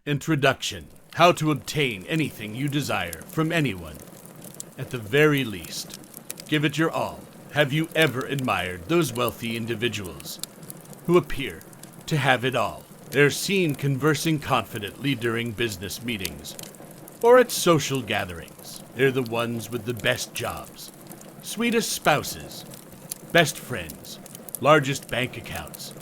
Introduction. How to obtain anything you desire from anyone. At the very least, give it your all. Have you ever admired those wealthy individuals who appear to have it all? They're seen conversing confidently during business meetings or at social gatherings. They're the ones with the best jobs, sweetest spouses, best friends, largest bank accounts,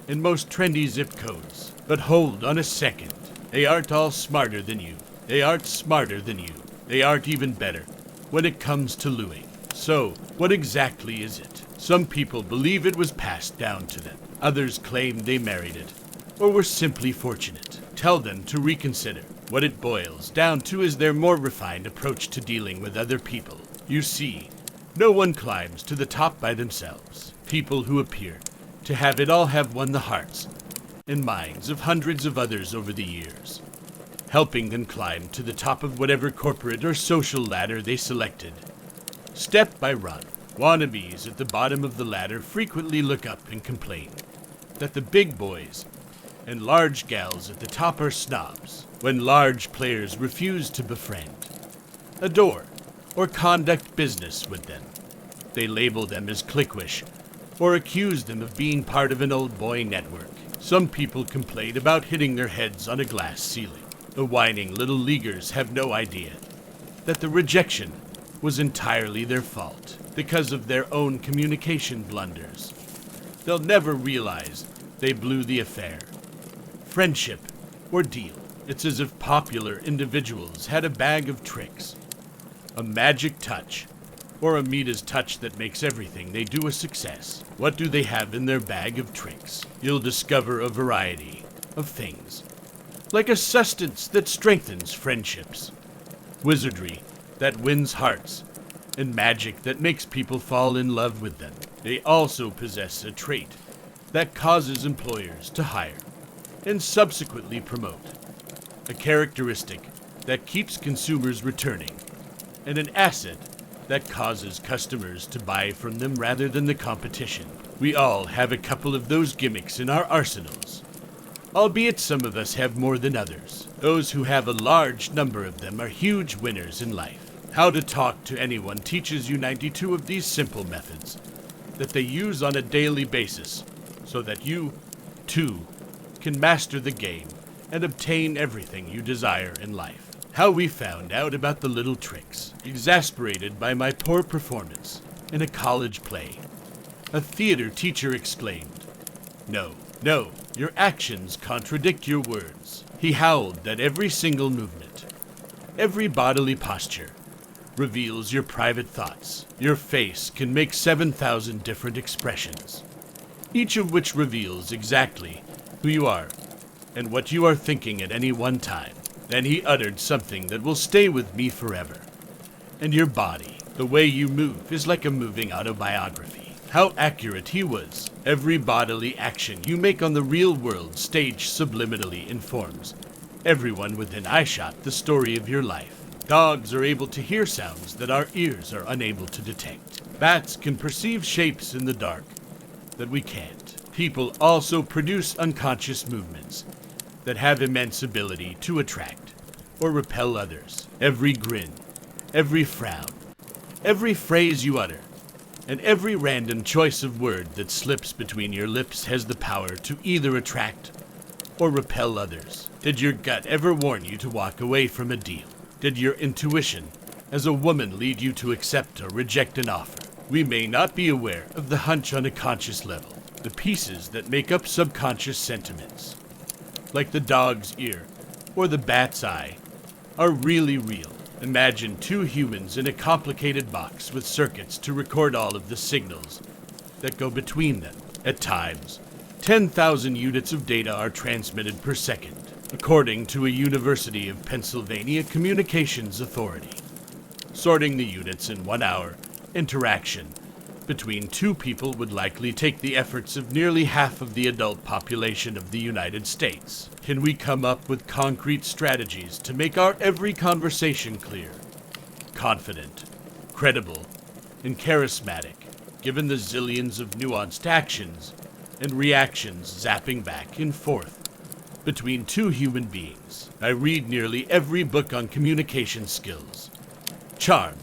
and most trendy zip codes. But hold on a second. They aren't all smarter than you. They aren't smarter than you. They aren't even better when it comes to looing. So, what exactly is it? Some people believe it was passed down to them. Others claim they married it, or were simply fortunate. Tell them to reconsider. What it boils down to is their more refined approach to dealing with other people. You see, no one climbs to the top by themselves. People who appear to have it all have won the hearts and minds of hundreds of others over the years, helping them climb to the top of whatever corporate or social ladder they selected. Step by run, wannabes at the bottom of the ladder frequently look up and complain that the big boys and large gals at the top are snobs, when large players refuse to befriend, adore, or conduct business with them. They label them as cliquish, or accuse them of being part of an old boy network. Some people complain about hitting their heads on a glass ceiling. The whining little leaguers have no idea that the rejection was entirely their fault because of their own communication blunders. They'll never realize they blew the affair, friendship, or deal. It's as if popular individuals had a bag of tricks, a magic touch, or a Midas touch that makes everything they do a success. What do they have in their bag of tricks? You'll discover a variety of things, like a sustenance that strengthens friendships, wizardry that wins hearts, and magic that makes people fall in love with them. They also possess a trait that causes employers to hire and subsequently promote, a characteristic that keeps consumers returning, and an asset that causes customers to buy from them rather than the competition. We all have a couple of those gimmicks in our arsenals, albeit some of us have more than others. Those who have a large number of them are huge winners in life. How to talk to anyone teaches you 92 of these simple methods that they use on a daily basis so that you, too, can master the game and obtain everything you desire in life. How we found out about the little tricks. Exasperated by my poor performance in a college play, a theater teacher exclaimed, "No, your actions contradict your words." He howled that every single movement, every bodily posture, reveals your private thoughts. Your face can make 7,000 different expressions, each of which reveals exactly who you are and what you are thinking at any one time. Then he uttered something that will stay with me forever. And your body, the way you move, is like a moving autobiography. How accurate he was. Every bodily action you make on the real world stage subliminally informs everyone within eyeshot the story of your life. Dogs are able to hear sounds that our ears are unable to detect. Bats can perceive shapes in the dark that we can't. People also produce unconscious movements that have immense ability to attract or repel others. Every grin, every frown, every phrase you utter, and every random choice of word that slips between your lips has the power to either attract or repel others. Did your gut ever warn you to walk away from a deal? Did your intuition as a woman lead you to accept or reject an offer? We may not be aware of the hunch on a conscious level, the pieces that make up subconscious sentiments, like the dog's ear or the bat's eye, are really real. Imagine two humans in a complicated box with circuits to record all of the signals that go between them. At times, 10,000 units of data are transmitted per second, according to a University of Pennsylvania communications authority. Sorting the units in 1 hour interaction between two people would likely take the efforts of nearly half of the adult population of the United States. Can we come up with concrete strategies to make our every conversation clear, confident, credible, and charismatic, given the zillions of nuanced actions and reactions zapping back and forth between two human beings. I read nearly every book on communication skills, charm,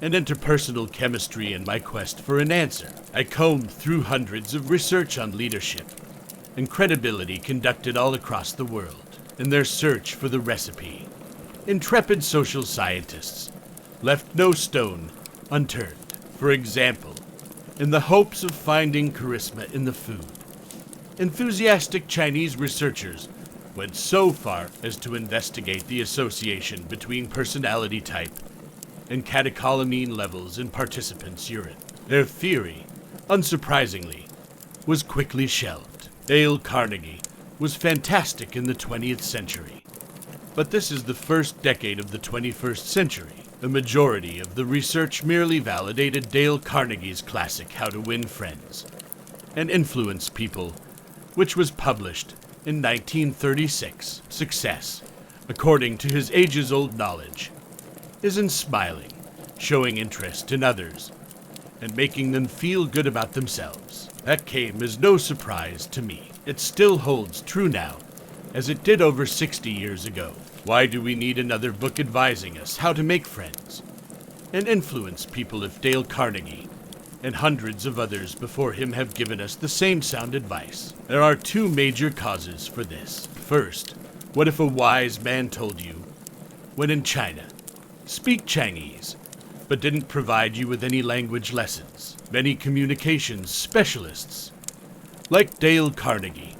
and interpersonal chemistry in my quest for an answer. I combed through hundreds of research on leadership and credibility conducted all across the world in their search for the recipe. Intrepid social scientists left no stone unturned. For example, in the hopes of finding charisma in the food, enthusiastic Chinese researchers went so far as to investigate the association between personality type and catecholamine levels in participants' urine. Their theory, unsurprisingly, was quickly shelved. Dale Carnegie was fantastic in the 20th century, but this is the first decade of the 21st century. The majority of the research merely validated Dale Carnegie's classic How to Win Friends and Influence People, which was published in 1936. Success, according to his ages-old knowledge, is in smiling, showing interest in others, and making them feel good about themselves. That came as no surprise to me. It still holds true now, as it did over 60 years ago. Why do we need another book advising us how to make friends and influence people if Dale Carnegie and hundreds of others before him have given us the same sound advice? There are two major causes for this. First, what if a wise man told you, when in China, speak Chinese, but didn't provide you with any language lessons? Many communications specialists, like Dale Carnegie,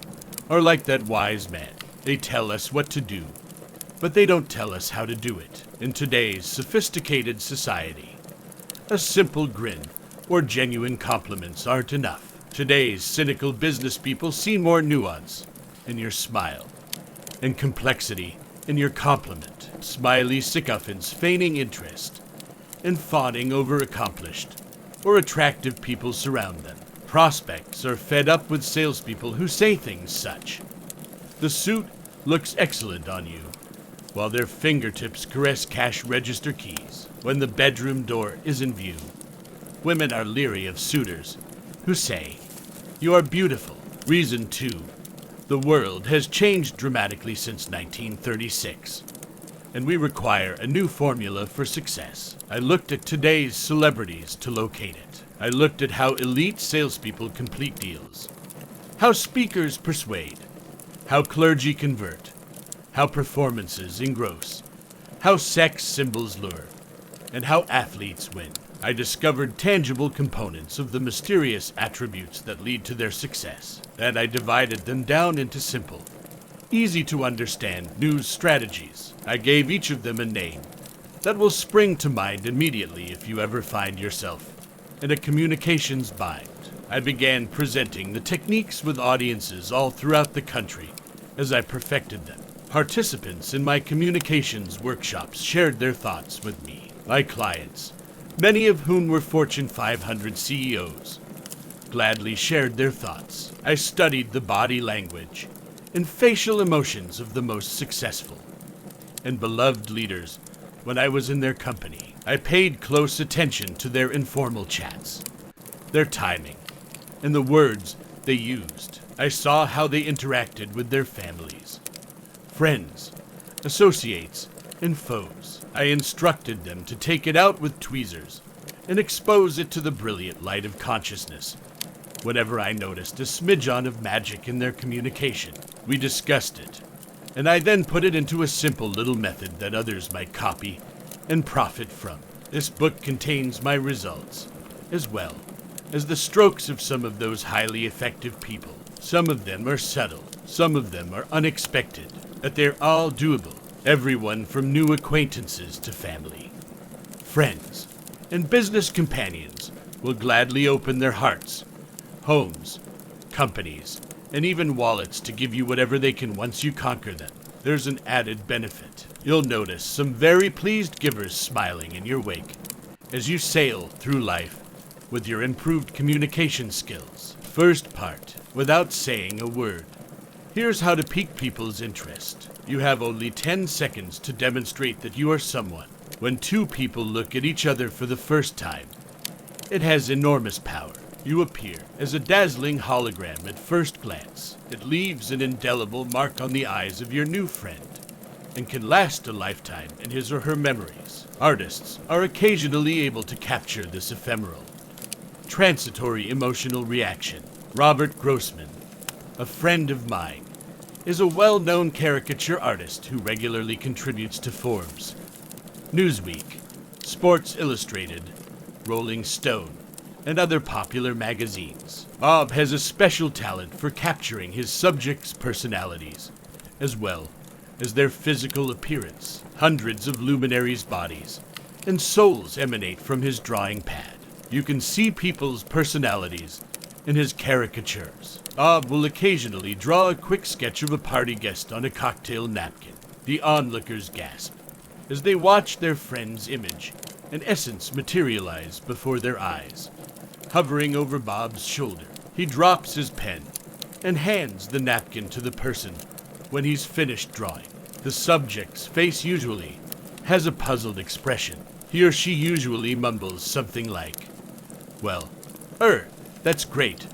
are like that wise man. They tell us what to do, but they don't tell us how to do it. In today's sophisticated society, a simple grin or genuine compliments aren't enough. Today's cynical business people see more nuance in your smile and complexity in your compliment. Smiley sycophants feigning interest and fawning over accomplished or attractive people surround them. Prospects are fed up with salespeople who say things such, "The suit looks excellent on you," while their fingertips caress cash register keys. When the bedroom door is in view, women are leery of suitors who say, "You are beautiful." Reason 2. The world has changed dramatically since 1936, and we require a new formula for success. I looked at today's celebrities to locate it. I looked at how elite salespeople complete deals, how speakers persuade, how clergy convert, how performances engross, how sex symbols lure, and how athletes win. I discovered tangible components of the mysterious attributes that lead to their success, and I divided them down into simple, easy-to-understand news strategies. I gave each of them a name that will spring to mind immediately if you ever find yourself in a communications bind. I began presenting the techniques with audiences all throughout the country as I perfected them. Participants in my communications workshops shared their thoughts with me. My clients, many of whom were Fortune 500 CEOs, gladly shared their thoughts. I studied the body language and facial emotions of the most successful and beloved leaders when I was in their company. I paid close attention to their informal chats, their timing, and the words they used. I saw how they interacted with their families, friends, associates, and foes. I instructed them to take it out with tweezers and expose it to the brilliant light of consciousness whenever I noticed a smidgen of magic in their communication. We discussed it, and I then put it into a simple little method that others might copy and profit from. This book contains my results, as well as the strokes of some of those highly effective people. Some of them are subtle, some of them are unexpected, but they're all doable. Everyone from new acquaintances to family, friends, and business companions will gladly open their hearts, homes, companies, and even wallets to give you whatever they can once you conquer them. There's an added benefit. You'll notice some very pleased givers smiling in your wake as you sail through life with your improved communication skills. First part, without saying a word. Here's how to pique people's interest. You have only 10 seconds to demonstrate that you are someone. When two people look at each other for the first time, it has enormous power. You appear as a dazzling hologram at first glance. It leaves an indelible mark on the eyes of your new friend and can last a lifetime in his or her memories. Artists are occasionally able to capture this ephemeral, transitory emotional reaction. Robert Grossman, a friend of mine, is a well-known caricature artist who regularly contributes to Forbes, Newsweek, Sports Illustrated, Rolling Stone, and other popular magazines. Bob has a special talent for capturing his subjects' personalities, as well as their physical appearance. Hundreds of luminaries' bodies and souls emanate from his drawing pad. You can see people's personalities in his caricatures. Bob will occasionally draw a quick sketch of a party guest on a cocktail napkin. The onlookers gasp as they watch their friend's image and essence materialize before their eyes. Hovering over Bob's shoulder, he drops his pen and hands the napkin to the person when he's finished drawing. The subject's face usually has a puzzled expression. He or she usually mumbles something like, "Well, that's great,"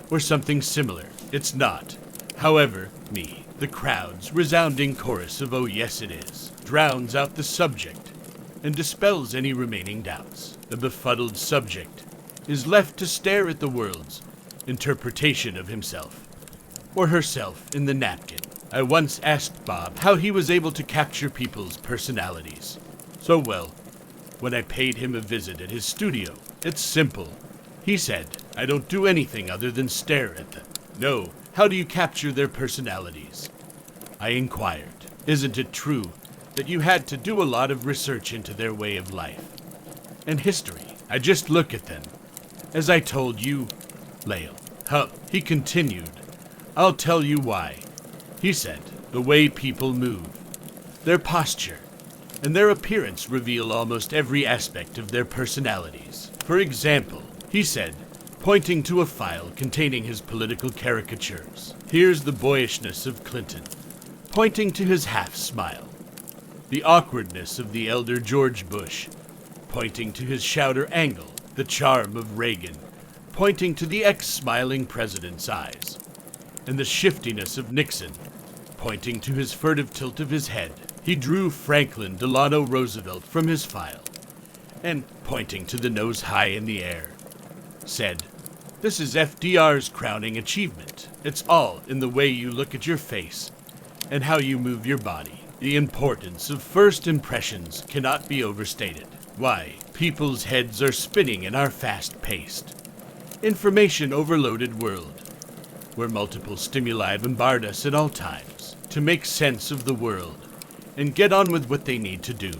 or something similar. It's not. However, the crowd's resounding chorus of "Oh yes it is," drowns out the subject and dispels any remaining doubts. The befuddled subject is left to stare at the world's interpretation of himself or herself in the napkin. I once asked Bob how he was able to capture people's personalities so well when I paid him a visit at his studio. "It's simple," he said. "I don't do anything other than stare at them." "No, how do you capture their personalities?" I inquired. "Isn't it true that you had to do a lot of research into their way of life and history?" "I just look at them, as I told you, Leil." He continued. "I'll tell you why," he said. "The way people move, their posture, and their appearance reveal almost every aspect of their personalities. For example," he said, pointing to a file containing his political caricatures, "here's the boyishness of Clinton, pointing to his half-smile. The awkwardness of the elder George Bush, pointing to his shouter angle. The charm of Reagan, pointing to the ex-smiling president's eyes. And the shiftiness of Nixon, pointing to his furtive tilt of his head." He drew Franklin Delano Roosevelt from his file, and, pointing to the nose high in the air, said, "This is FDR's crowning achievement. It's all in the way you look at your face and how you move your body. The importance of first impressions cannot be overstated. Why, people's heads are spinning in our fast-paced, information-overloaded world, where multiple stimuli bombard us at all times. To make sense of the world and get on with what they need to do,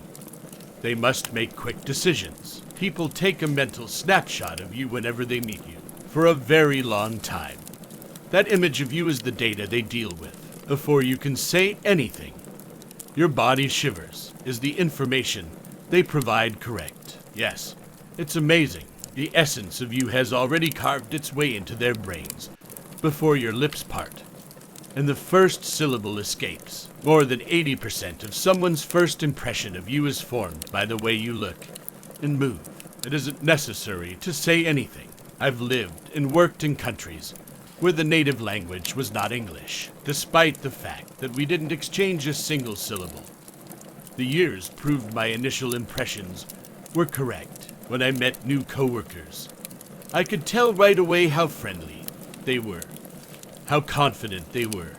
they must make quick decisions. People take a mental snapshot of you whenever they meet you, for a very long time. That image of you is the data they deal with. Before you can say anything, your body shivers. Is the information they provide correct? Yes, it's amazing. The essence of you has already carved its way into their brains before your lips part and the first syllable escapes. More than 80% of someone's first impression of you is formed by the way you look and move. It isn't necessary to say anything. I've lived and worked in countries where the native language was not English, despite the fact that we didn't exchange a single syllable. The years proved my initial impressions were correct. When I met new coworkers, I could tell right away how friendly they were, how confident they were,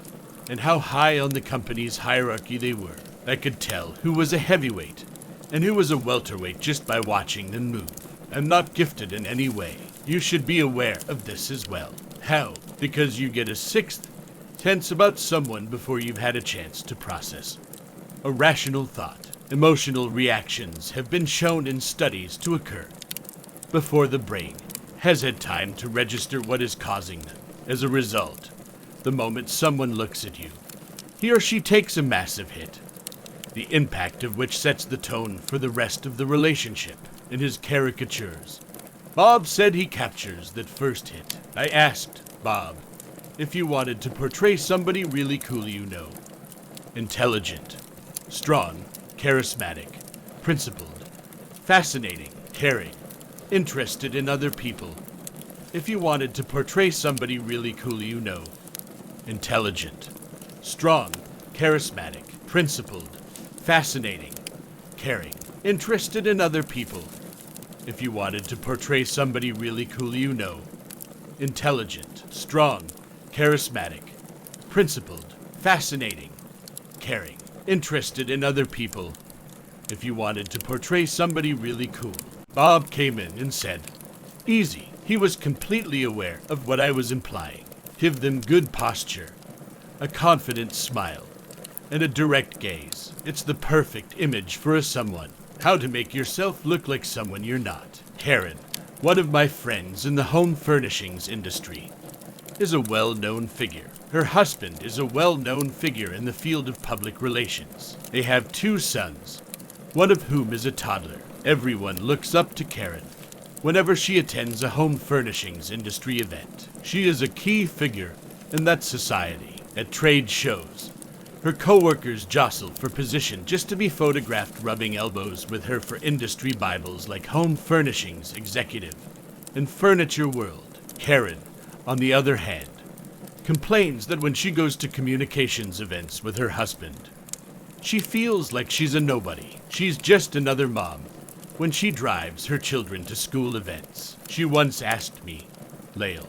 and how high on the company's hierarchy they were. I could tell who was a heavyweight and who was a welterweight just by watching them move. I'm not gifted in any way. You should be aware of this as well. How? Because you get a sixth sense about someone before you've had a chance to process a rational thought. Emotional reactions have been shown in studies to occur before the brain has had time to register what is causing them. As a result, the moment someone looks at you, he or she takes a massive hit, the impact of which sets the tone for the rest of the relationship. In his caricatures, Bob said he captures that first hit. I asked Bob if you wanted to portray somebody really cool you know. Intelligent, strong, charismatic, principled, fascinating, caring, interested in other people, If you wanted to portray somebody really cool, intelligent, strong, charismatic, principled, fascinating, caring, interested in other people. If you wanted to portray somebody really cool, intelligent, strong, charismatic, principled, fascinating, caring, interested in other people. If you wanted to portray somebody really cool. Bob came in and said, "Easy." He was completely aware of what I was implying. Give them good posture, a confident smile, and a direct gaze. It's the perfect image for a someone. How to make yourself look like someone you're not. Karen, one of my friends in the home furnishings industry, is a well-known figure. Her husband is a well-known figure in the field of public relations. They have 2 sons, one of whom is a toddler. Everyone looks up to Karen whenever she attends a home furnishings industry event. She is a key figure in that society. At trade shows, her co-workers jostle for position just to be photographed rubbing elbows with her for industry Bibles like home furnishings executive and furniture world. Karen, on the other hand, complains that when she goes to communications events with her husband, she feels like she's a nobody. She's just another mom when she drives her children to school events. She once asked me, "Leil,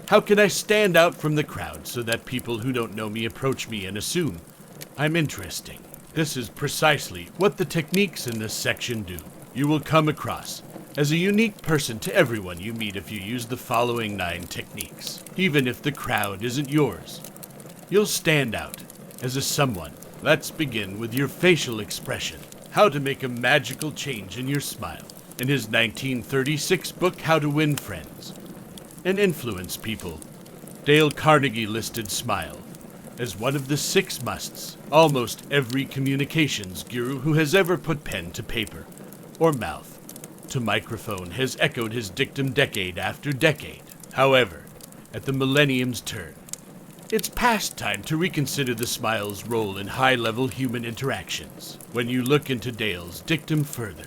how can I stand out from the crowd so that people who don't know me approach me and assume I'm interesting?" This is precisely what the techniques in this section do. You will come across as a unique person to everyone you meet if you use the following 9 techniques. Even if the crowd isn't yours, you'll stand out as a someone. Let's begin with your facial expression. How to make a magical change in your smile. In his 1936 book, How to Win Friends and Influence People, Dale Carnegie listed smile as one of the 6 musts. Almost every communications guru who has ever put pen to paper or mouth to microphone has echoed his dictum decade after decade. However, at the millennium's turn, it's past time to reconsider the smile's role in high-level human interactions. When you look into Dale's dictum further,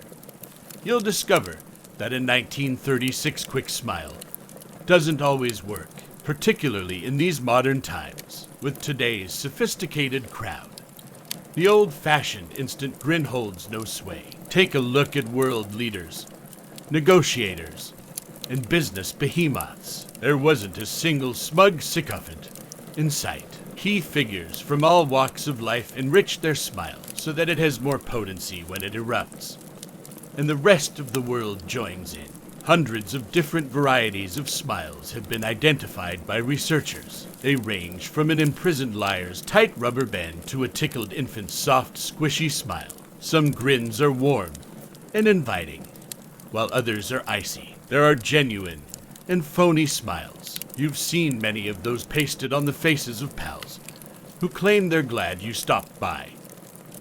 you'll discover that a 1936 quick smile doesn't always work, particularly in these modern times with today's sophisticated crowd. The old-fashioned instant grin holds no sway. Take a look at world leaders, negotiators, and business behemoths. There wasn't a single smug sycophant in sight. Key figures from all walks of life enrich their smile so that it has more potency when it erupts, and the rest of the world joins in. Hundreds of different varieties of smiles have been identified by researchers. They range from an imprisoned liar's tight rubber band to a tickled infant's soft, squishy smile. Some grins are warm and inviting, while others are icy. There are genuine and phony smiles. You've seen many of those pasted on the faces of pals who claim they're glad you stopped by,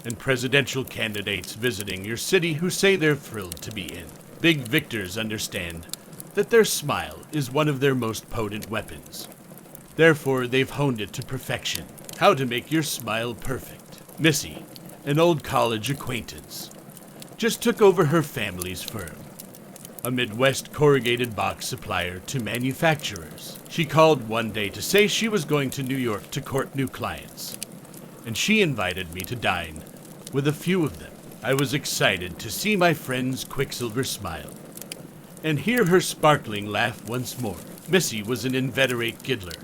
and presidential candidates visiting your city who say they're thrilled to be in. Big victors understand that their smile is one of their most potent weapons. Therefore, they've honed it to perfection. How to make your smile perfect. Missy, an old college acquaintance, just took over her family's firm, a Midwest corrugated box supplier to manufacturers. She called one day to say she was going to New York to court new clients, and she invited me to dine with a few of them. I was excited to see my friend's quicksilver smile and hear her sparkling laugh once more. Missy was an inveterate giggler,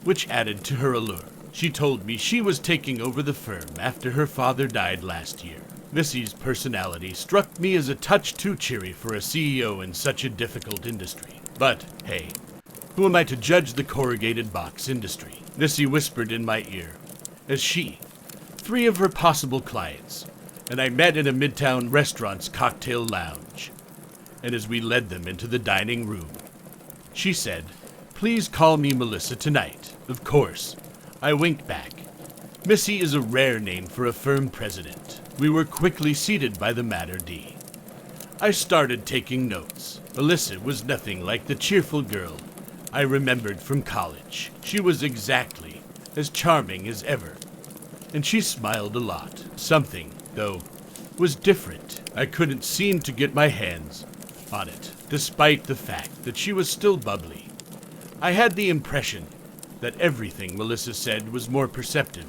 which added to her allure. She told me she was taking over the firm after her father died last year. Missy's personality struck me as a touch too cheery for a CEO in such a difficult industry. But, hey, who am I to judge the corrugated box industry? Missy whispered in my ear as she, 3 of her possible clients, and I met in a Midtown restaurant's cocktail lounge. And as we led them into the dining room, she said, "Please call me Melissa tonight." Of course, I winked back. Missy is a rare name for a firm president. We were quickly seated by the maître d'. I started taking notes. Melissa was nothing like the cheerful girl I remembered from college. She was exactly as charming as ever, and she smiled a lot. Something, though, was different. I couldn't seem to get my hands on it, despite the fact that she was still bubbly. I had the impression that everything Melissa said was more perceptive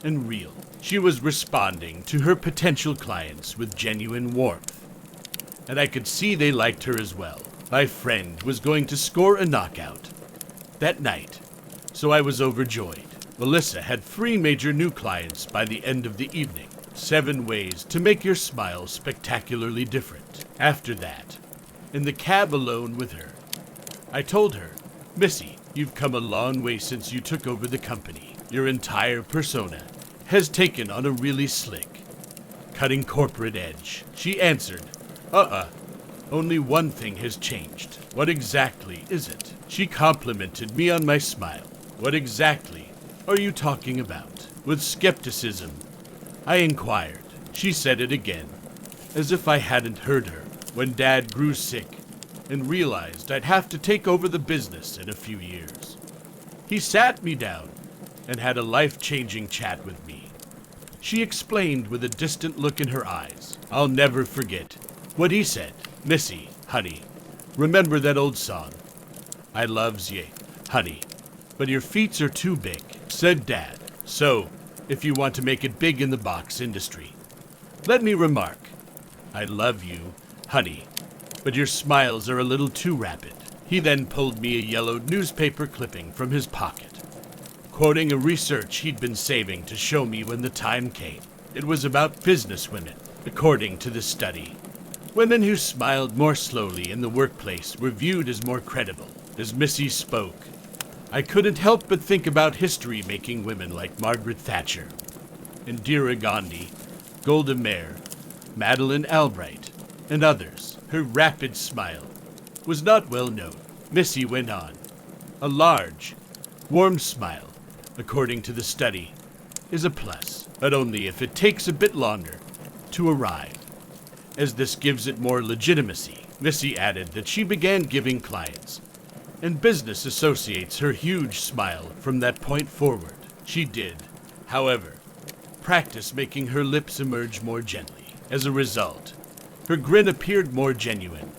and real. She was responding to her potential clients with genuine warmth, and I could see they liked her as well. My friend was going to score a knockout that night, so I was overjoyed. Melissa had 3 major new clients by the end of the evening. 7 ways to make your smile spectacularly different. After that, in the cab alone with her, I told her, "Missy, you've come a long way since you took over the company. Your entire persona has taken on a really slick, cutting corporate edge." She answered, only one thing has changed. What exactly is it? She complimented me on my smile. What exactly are you talking about? With skepticism, I inquired. She said it again, as if I hadn't heard her. When Dad grew sick and realized I'd have to take over the business in a few years, he sat me down and had a life-changing chat with me. She explained with a distant look in her eyes. I'll never forget what he said. "Missy, honey, remember that old song? I loves ye, honey, but your feet are too big," said Dad. "So, if you want to make it big in the box industry, let me remark, I love you, honey, but your smiles are a little too rapid." He then pulled me a yellowed newspaper clipping from his pocket, quoting a research he'd been saving to show me when the time came. It was about businesswomen. According to the study, women who smiled more slowly in the workplace were viewed as more credible. As Missy spoke, I couldn't help but think about history-making women like Margaret Thatcher, Indira Gandhi, Golda Meir, Madeleine Albright, and others. Her rapid smile was not well known. Missy went on. A large, warm smile, according to the study, is a plus, but only if it takes a bit longer to arrive, as this gives it more legitimacy. Missy added that she began giving clients and business associates her huge smile from that point forward. She did, however, practice making her lips emerge more gently. As a result, her grin appeared more genuine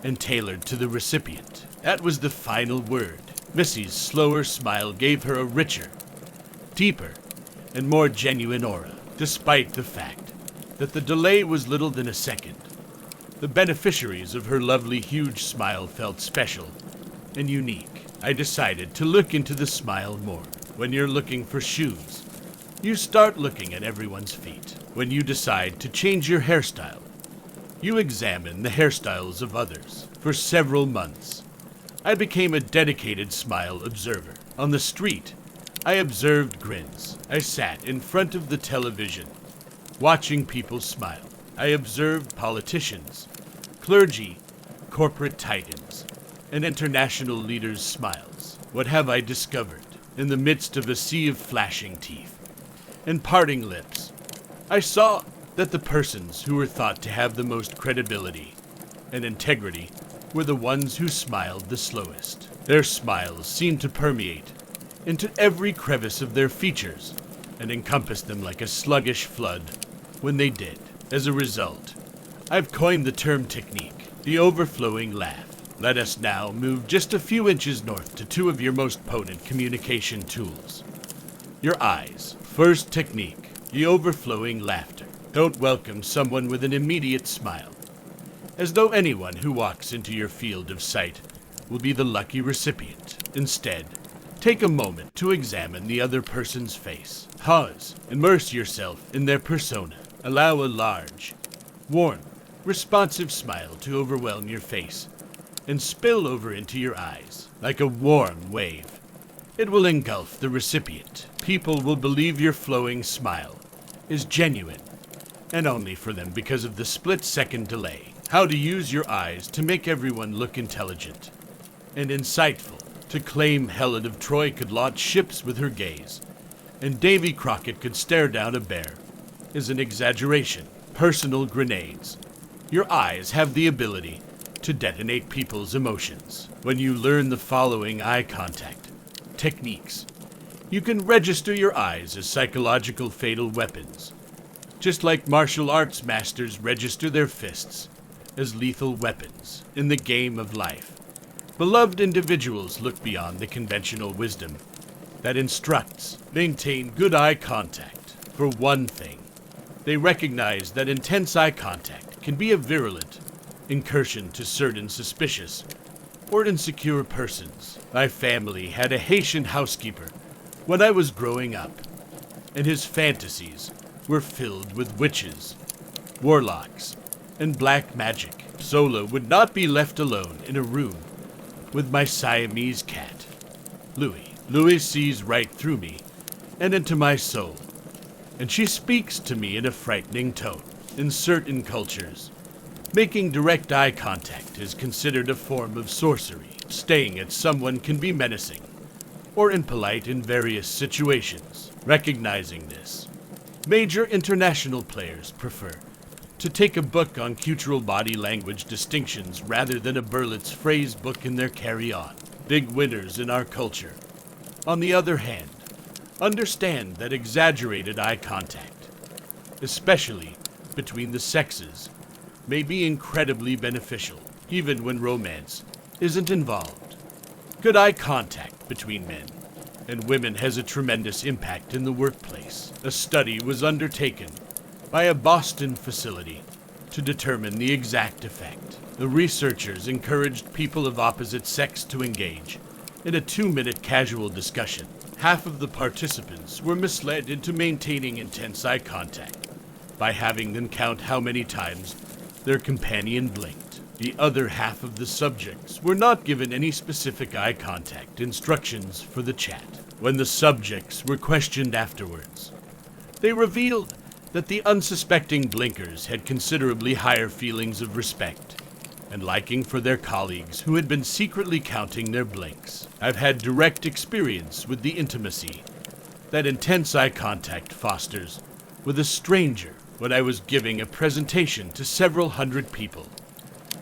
and tailored to the recipient. That was the final word. Missy's slower smile gave her a richer, deeper, and more genuine aura, despite the fact that the delay was little than a second. The beneficiaries of her lovely huge smile felt special and unique. I decided to look into the smile more. When you're looking for shoes, you start looking at everyone's feet. When you decide to change your hairstyle, you examine the hairstyles of others. For several months, I became a dedicated smile observer. On the street, I observed grins. I sat in front of the television, watching people smile. I observed politicians, clergy, corporate titans, and international leaders' smiles. What have I discovered? In the midst of a sea of flashing teeth and parting lips, I saw that the persons who were thought to have the most credibility and integrity were the ones who smiled the slowest. Their smiles seemed to permeate into every crevice of their features and encompass them like a sluggish flood when they did. As a result, I've coined the term technique, the overflowing laugh. Let us now move just a few inches north to 2 of your most potent communication tools. Your eyes. First technique, the overflowing laughter. Don't welcome someone with an immediate smile, as though anyone who walks into your field of sight will be the lucky recipient. Instead, take a moment to examine the other person's face. Pause. Immerse yourself in their persona. Allow a large, warm, responsive smile to overwhelm your face and spill over into your eyes like a warm wave. It will engulf the recipient. People will believe your flowing smile is genuine, and only for them because of the split-second delay. How to use your eyes to make everyone look intelligent and insightful. To claim Helen of Troy could launch ships with her gaze, and Davy Crockett could stare down a bear, is an exaggeration. Personal grenades. Your eyes have the ability to detonate people's emotions. When you learn the following eye contact techniques, you can register your eyes as psychological fatal weapons. Just like martial arts masters register their fists as lethal weapons in the game of life. Beloved individuals look beyond the conventional wisdom that instructs, maintain good eye contact. For one thing, they recognize that intense eye contact can be a virulent incursion to certain suspicious or insecure persons. My family had a Haitian housekeeper when I was growing up, and his fantasies were filled with witches, warlocks, and black magic. Solo would not be left alone in a room with my Siamese cat, Louis. Louis sees right through me and into my soul, and she speaks to me in a frightening tone. In certain cultures, making direct eye contact is considered a form of sorcery. Staying at someone can be menacing or impolite in various situations. Recognizing this, major international players prefer to take a book on cultural body language distinctions rather than a Berlitz phrase book in their carry-on. Big winners in our culture, on the other hand, understand that exaggerated eye contact, especially between the sexes, may be incredibly beneficial, even when romance isn't involved. Good eye contact between men and women has a tremendous impact in the workplace. A study was undertaken by a Boston facility to determine the exact effect. The researchers encouraged people of opposite sex to engage in a 2-minute casual discussion. Half of the participants were misled into maintaining intense eye contact by having them count how many times their companion blinked. The other half of the subjects were not given any specific eye contact instructions for the chat. When the subjects were questioned afterwards, they revealed that the unsuspecting blinkers had considerably higher feelings of respect and liking for their colleagues who had been secretly counting their blinks. I've had direct experience with the intimacy that intense eye contact fosters with a stranger when I was giving a presentation to several hundred people.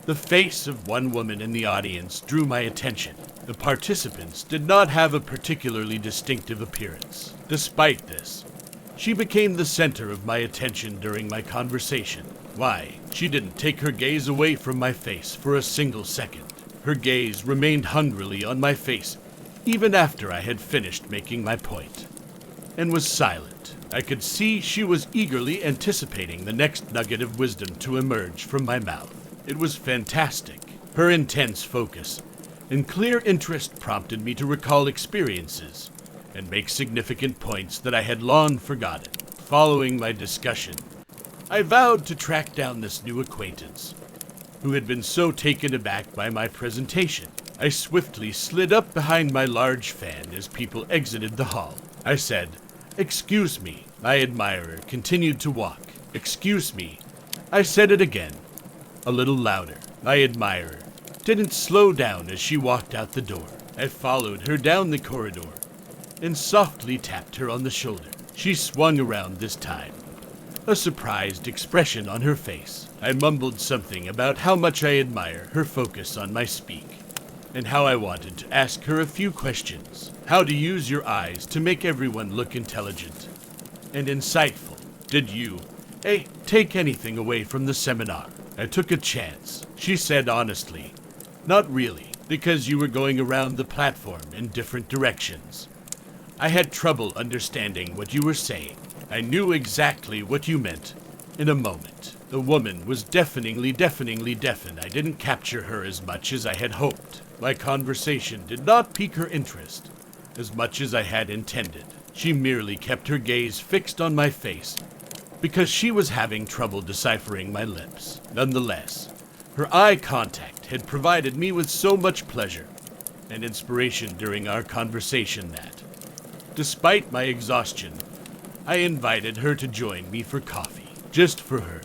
The face of one woman in the audience drew my attention. The participants did not have a particularly distinctive appearance. Despite this, she became the center of my attention during my conversation. Why? She didn't take her gaze away from my face for a single second. Her gaze remained hungrily on my face even after I had finished making my point, and was silent. I could see she was eagerly anticipating the next nugget of wisdom to emerge from my mouth. It was fantastic. Her intense focus and clear interest prompted me to recall experiences and make significant points that I had long forgotten. Following my discussion, I vowed to track down this new acquaintance, who had been so taken aback by my presentation. I swiftly slid up behind my large fan as people exited the hall. I said, "Excuse me." My admirer continued to walk. "Excuse me." I said it again, a little louder. My admirer didn't slow down as she walked out the door. I followed her down the corridor and softly tapped her on the shoulder. She swung around this time, a surprised expression on her face. I mumbled something about how much I admire her focus on my speak, and how I wanted to ask her a few questions. How to use your eyes to make everyone look intelligent and insightful. Did you, take anything away from the seminar? I took a chance, she said honestly. Not really, because you were going around the platform in different directions. I had trouble understanding what you were saying. I knew exactly what you meant in a moment. The woman was deafeningly deaf. I didn't capture her as much as I had hoped. My conversation did not pique her interest as much as I had intended. She merely kept her gaze fixed on my face because she was having trouble deciphering my lips. Nonetheless, her eye contact had provided me with so much pleasure and inspiration during our conversation that, despite my exhaustion, I invited her to join me for coffee. Just for her,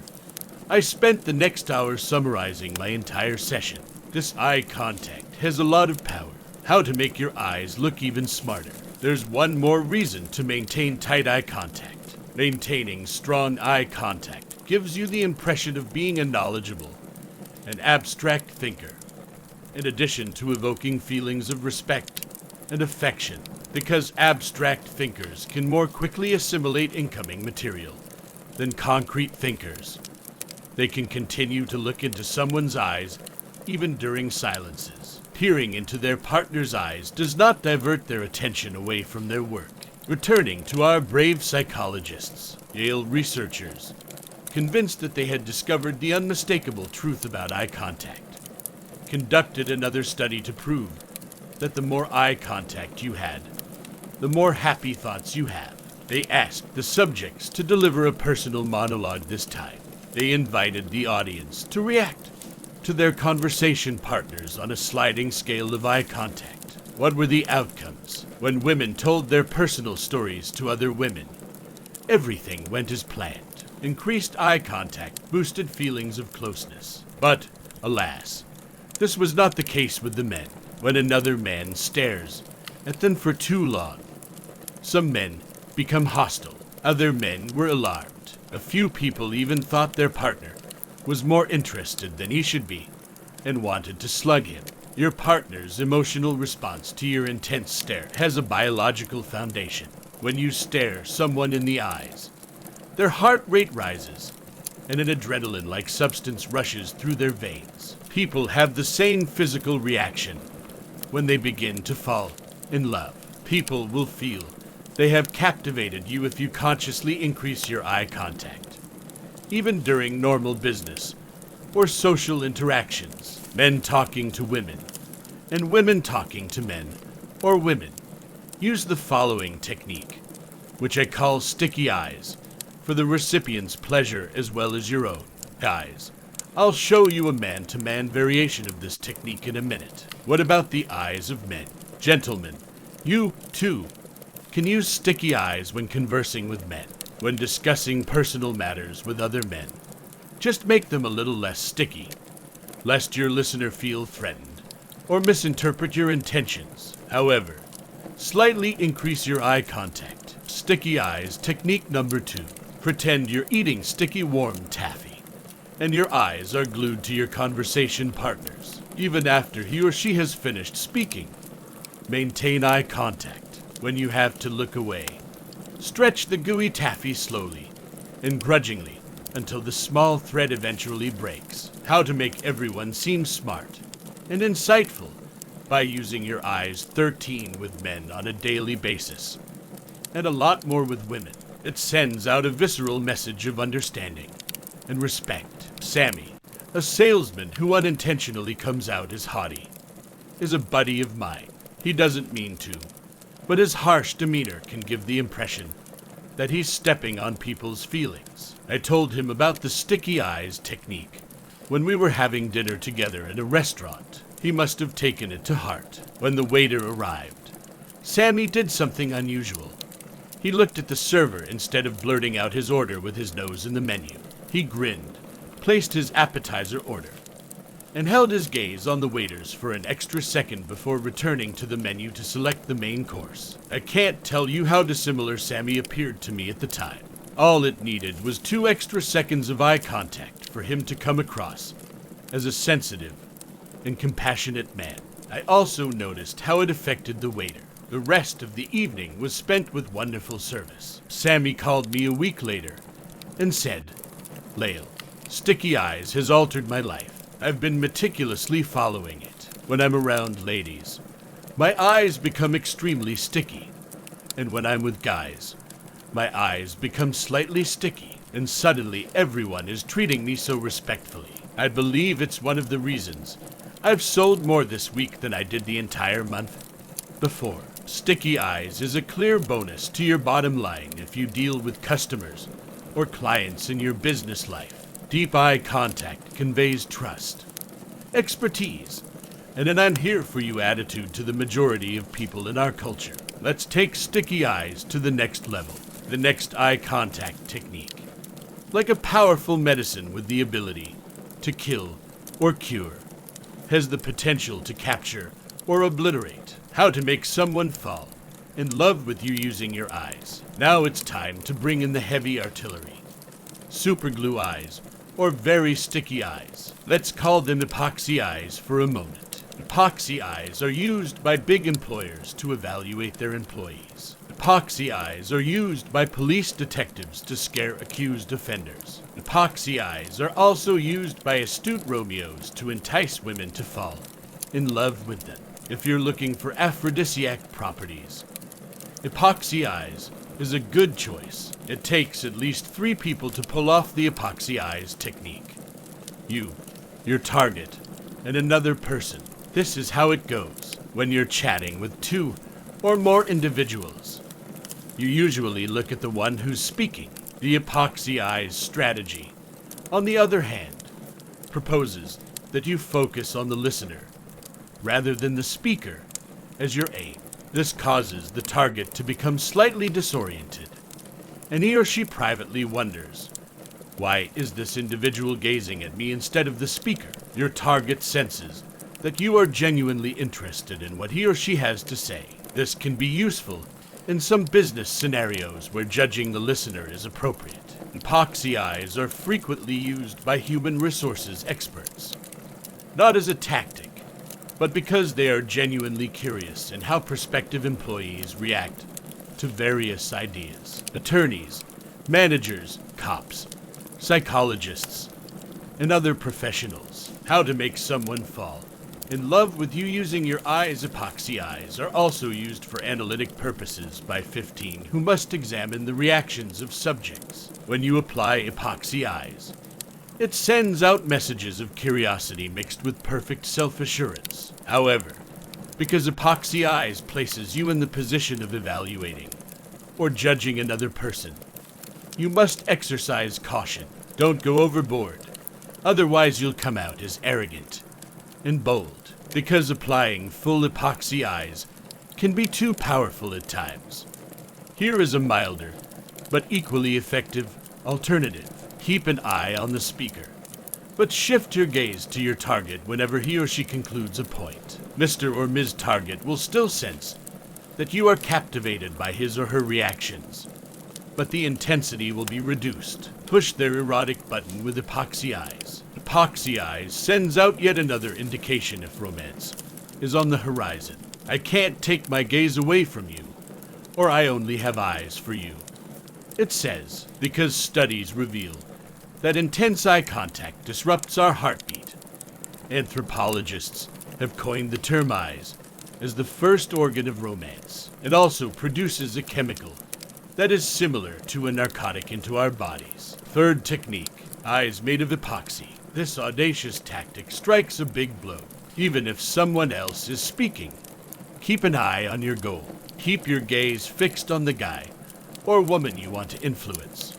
I spent the next hour summarizing my entire session. This eye contact has a lot of power. How to make your eyes look even smarter. There's one more reason to maintain tight eye contact. Maintaining strong eye contact gives you the impression of being a knowledgeable and abstract thinker, in addition to evoking feelings of respect and affection, because abstract thinkers can more quickly assimilate incoming material than concrete thinkers. They can continue to look into someone's eyes even during silences. Peering into their partner's eyes does not divert their attention away from their work. Returning to our brave psychologists, Yale researchers, convinced that they had discovered the unmistakable truth about eye contact, conducted another study to prove that the more eye contact you had, the more happy thoughts you have. They asked the subjects to deliver a personal monologue this time. They invited the audience to react to their conversation partners on a sliding scale of eye contact. What were the outcomes when women told their personal stories to other women? Everything went as planned. Increased eye contact boosted feelings of closeness. But, alas, this was not the case with the men. When another man stares at them for too long, some men become hostile. Other men were alarmed. A few people even thought their partner was more interested than he should be and wanted to slug him. Your partner's emotional response to your intense stare has a biological foundation. When you stare someone in the eyes, their heart rate rises and an adrenaline-like substance rushes through their veins. People have the same physical reaction when they begin to fall in love. People will feel they have captivated you if you consciously increase your eye contact, even during normal business or social interactions. Men talking to women and women talking to men or women use the following technique, which I call sticky eyes, for the recipient's pleasure as well as your own. Guys, I'll show you a man-to-man variation of this technique in a minute. What about the eyes of men? Gentlemen, you, too, can use sticky eyes when conversing with men. When discussing personal matters with other men, just make them a little less sticky, lest your listener feel threatened or misinterpret your intentions. However, slightly increase your eye contact. Sticky eyes technique number 2. Pretend you're eating sticky warm taffy, and your eyes are glued to your conversation partners, even after he or she has finished speaking. Maintain eye contact when you have to look away. Stretch the gooey taffy slowly and grudgingly until the small thread eventually breaks. How to make everyone seem smart and insightful by using your eyes 13 with men on a daily basis, and a lot more with women. It sends out a visceral message of understanding and respect. Sammy, a salesman who unintentionally comes out as haughty, is a buddy of mine. He doesn't mean to, but his harsh demeanor can give the impression that he's stepping on people's feelings. I told him about the sticky eyes technique when we were having dinner together in a restaurant. He must have taken it to heart. When the waiter arrived, Sammy did something unusual. He looked at the server instead of blurting out his order with his nose in the menu. He grinned, placed his appetizer order, and held his gaze on the waiters for an extra second before returning to the menu to select the main course. I can't tell you how dissimilar Sammy appeared to me at the time. All it needed was 2 extra seconds of eye contact for him to come across as a sensitive and compassionate man. I also noticed how it affected the waiter. The rest of the evening was spent with wonderful service. Sammy called me a week later and said, "Leil, sticky eyes has altered my life. I've been meticulously following it. When I'm around ladies, my eyes become extremely sticky. And when I'm with guys, my eyes become slightly sticky. And suddenly everyone is treating me so respectfully. I believe it's one of the reasons I've sold more this week than I did the entire month before." Sticky eyes is a clear bonus to your bottom line if you deal with customers or clients in your business life. Deep eye contact conveys trust, expertise, and an "I'm here for you" attitude to the majority of people in our culture. Let's take sticky eyes to the next level. The next eye contact technique, like a powerful medicine with the ability to kill or cure, has the potential to capture or obliterate. How to make someone fall in love with you using your eyes. Now it's time to bring in the heavy artillery. Superglue eyes, or very sticky eyes. Let's call them epoxy eyes for a moment. Epoxy eyes are used by big employers to evaluate their employees. Epoxy eyes are used by police detectives to scare accused offenders. Epoxy eyes are also used by astute Romeos to entice women to fall in love with them. If you're looking for aphrodisiac properties, epoxy eyes is a good choice. It takes at least 3 people to pull off the epoxy eyes technique. You, your target, and another person. This is how it goes when you're chatting with 2 or more individuals. You usually look at the one who's speaking. The epoxy eyes strategy, on the other hand, proposes that you focus on the listener rather than the speaker as your aim. This causes the target to become slightly disoriented, and he or she privately wonders, why is this individual gazing at me instead of the speaker? Your target senses that you are genuinely interested in what he or she has to say. This can be useful in some business scenarios where judging the listener is appropriate. Epoxy eyes are frequently used by human resources experts, not as a tactic, but because they are genuinely curious in how prospective employees react to various ideas. Attorneys, managers, cops, psychologists, and other professionals. How to make someone fall in love with you using your eyes. Epoxy eyes are also used for analytic purposes by 15 who must examine the reactions of subjects. When you apply epoxy eyes, it sends out messages of curiosity mixed with perfect self-assurance. However, because epoxy eyes places you in the position of evaluating or judging another person, you must exercise caution. Don't go overboard, otherwise you'll come out as arrogant and bold, because applying full epoxy eyes can be too powerful at times. Here is a milder, but equally effective alternative. Keep an eye on the speaker, but shift your gaze to your target whenever he or she concludes a point. Mr. or Ms. Target will still sense that you are captivated by his or her reactions, but the intensity will be reduced. Push their erotic button with epoxy eyes. Epoxy eyes sends out yet another indication if romance is on the horizon. I can't take my gaze away from you, or I only have eyes for you. It says, because studies reveal that intense eye contact disrupts our heartbeat. Anthropologists have coined the term eyes as the first organ of romance. It also produces a chemical that is similar to a narcotic into our bodies. Third technique, eyes made of epoxy. This audacious tactic strikes a big blow. Even if someone else is speaking, keep an eye on your goal. Keep your gaze fixed on the guy or woman you want to influence.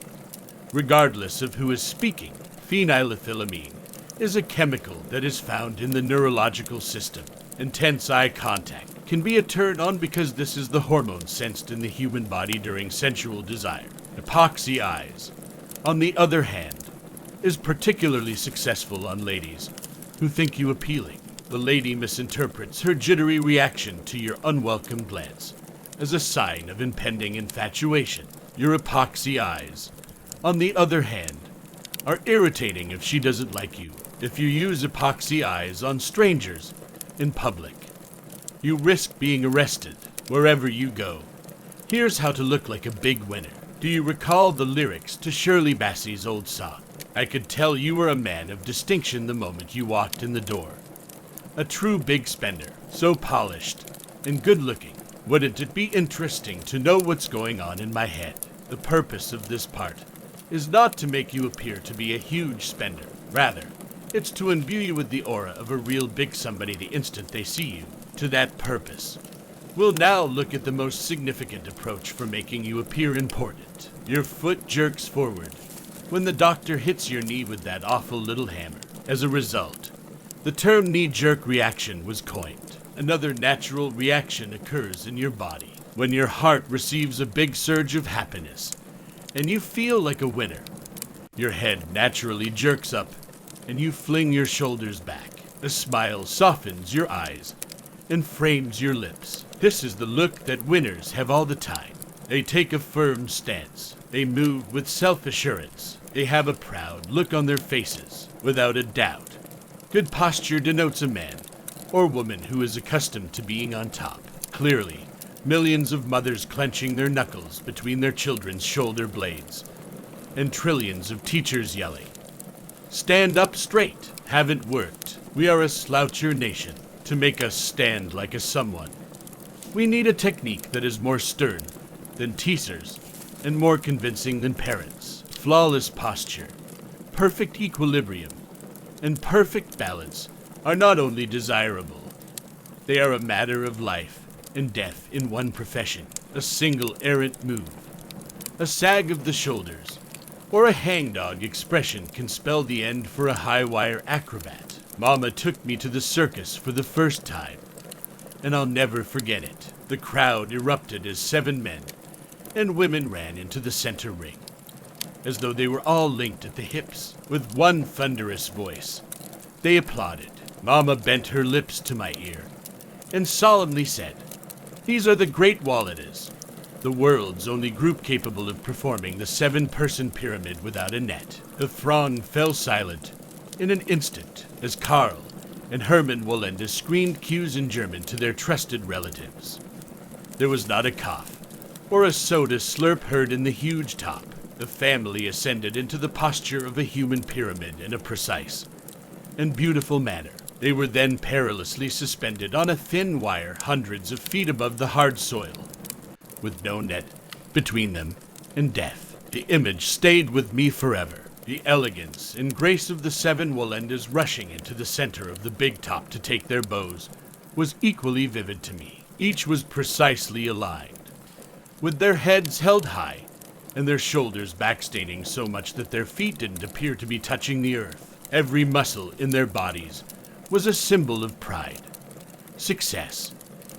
Regardless of who is speaking, phenylethylamine is a chemical that is found in the neurological system. Intense eye contact can be a turn on because this is the hormone sensed in the human body during sensual desire. Epoxy eyes, on the other hand, is particularly successful on ladies who think you appealing. The lady misinterprets her jittery reaction to your unwelcome glance as a sign of impending infatuation. Your epoxy eyes, on the other hand, are irritating if she doesn't like you. If you use epoxy eyes on strangers in public, you risk being arrested wherever you go. Here's how to look like a big winner. Do you recall the lyrics to Shirley Bassey's old song? I could tell you were a man of distinction the moment you walked in the door. A true big spender, so polished and good-looking. Wouldn't it be interesting to know what's going on in my head? The purpose of this part is not to make you appear to be a huge spender. Rather, it's to imbue you with the aura of a real big somebody the instant they see you. To that purpose, we'll now look at the most significant approach for making you appear important. Your foot jerks forward when the doctor hits your knee with that awful little hammer. As a result, the term knee-jerk reaction was coined. Another natural reaction occurs in your body when your heart receives a big surge of happiness and you feel like a winner. Your head naturally jerks up and you fling your shoulders back. A smile softens your eyes and frames your lips. This is the look that winners have all the time. They take a firm stance. They move with self-assurance. They have a proud look on their faces, without a doubt. Good posture denotes a man or woman who is accustomed to being on top. Clearly, Millions of mothers clenching their knuckles between their children's shoulder blades. And trillions of teachers yelling, "Stand up straight, haven't worked. We are a sloucher nation to make us stand like a someone." We need a technique that is more stern than teasers and more convincing than parents. Flawless posture, perfect equilibrium, and perfect balance are not only desirable, they are a matter of life and death in one profession. A single errant move, a sag of the shoulders, or a hangdog expression can spell the end for a high-wire acrobat. Mama took me to the circus for the first time, and I'll never forget it. The crowd erupted as 7 men and women ran into the center ring, as though they were all linked at the hips. With one thunderous voice, they applauded. Mama bent her lips to my ear and solemnly said, "These are the Great Walleters, the world's only group capable of performing the 7-person pyramid without a net." The throng fell silent in an instant as Karl and Hermann Lowndes screamed cues in German to their trusted relatives. There was not a cough or a soda slurp heard in the huge top. The family ascended into the posture of a human pyramid in a precise and beautiful manner. They were then perilously suspended on a thin wire hundreds of feet above the hard soil, with no net between them and death. The image stayed with me forever. The elegance and grace of the 7 Lowndes rushing into the center of the big top to take their bows was equally vivid to me. Each was precisely aligned, with their heads held high and their shoulders backstaining so much that their feet didn't appear to be touching the earth. Every muscle in their bodies was a symbol of pride, success,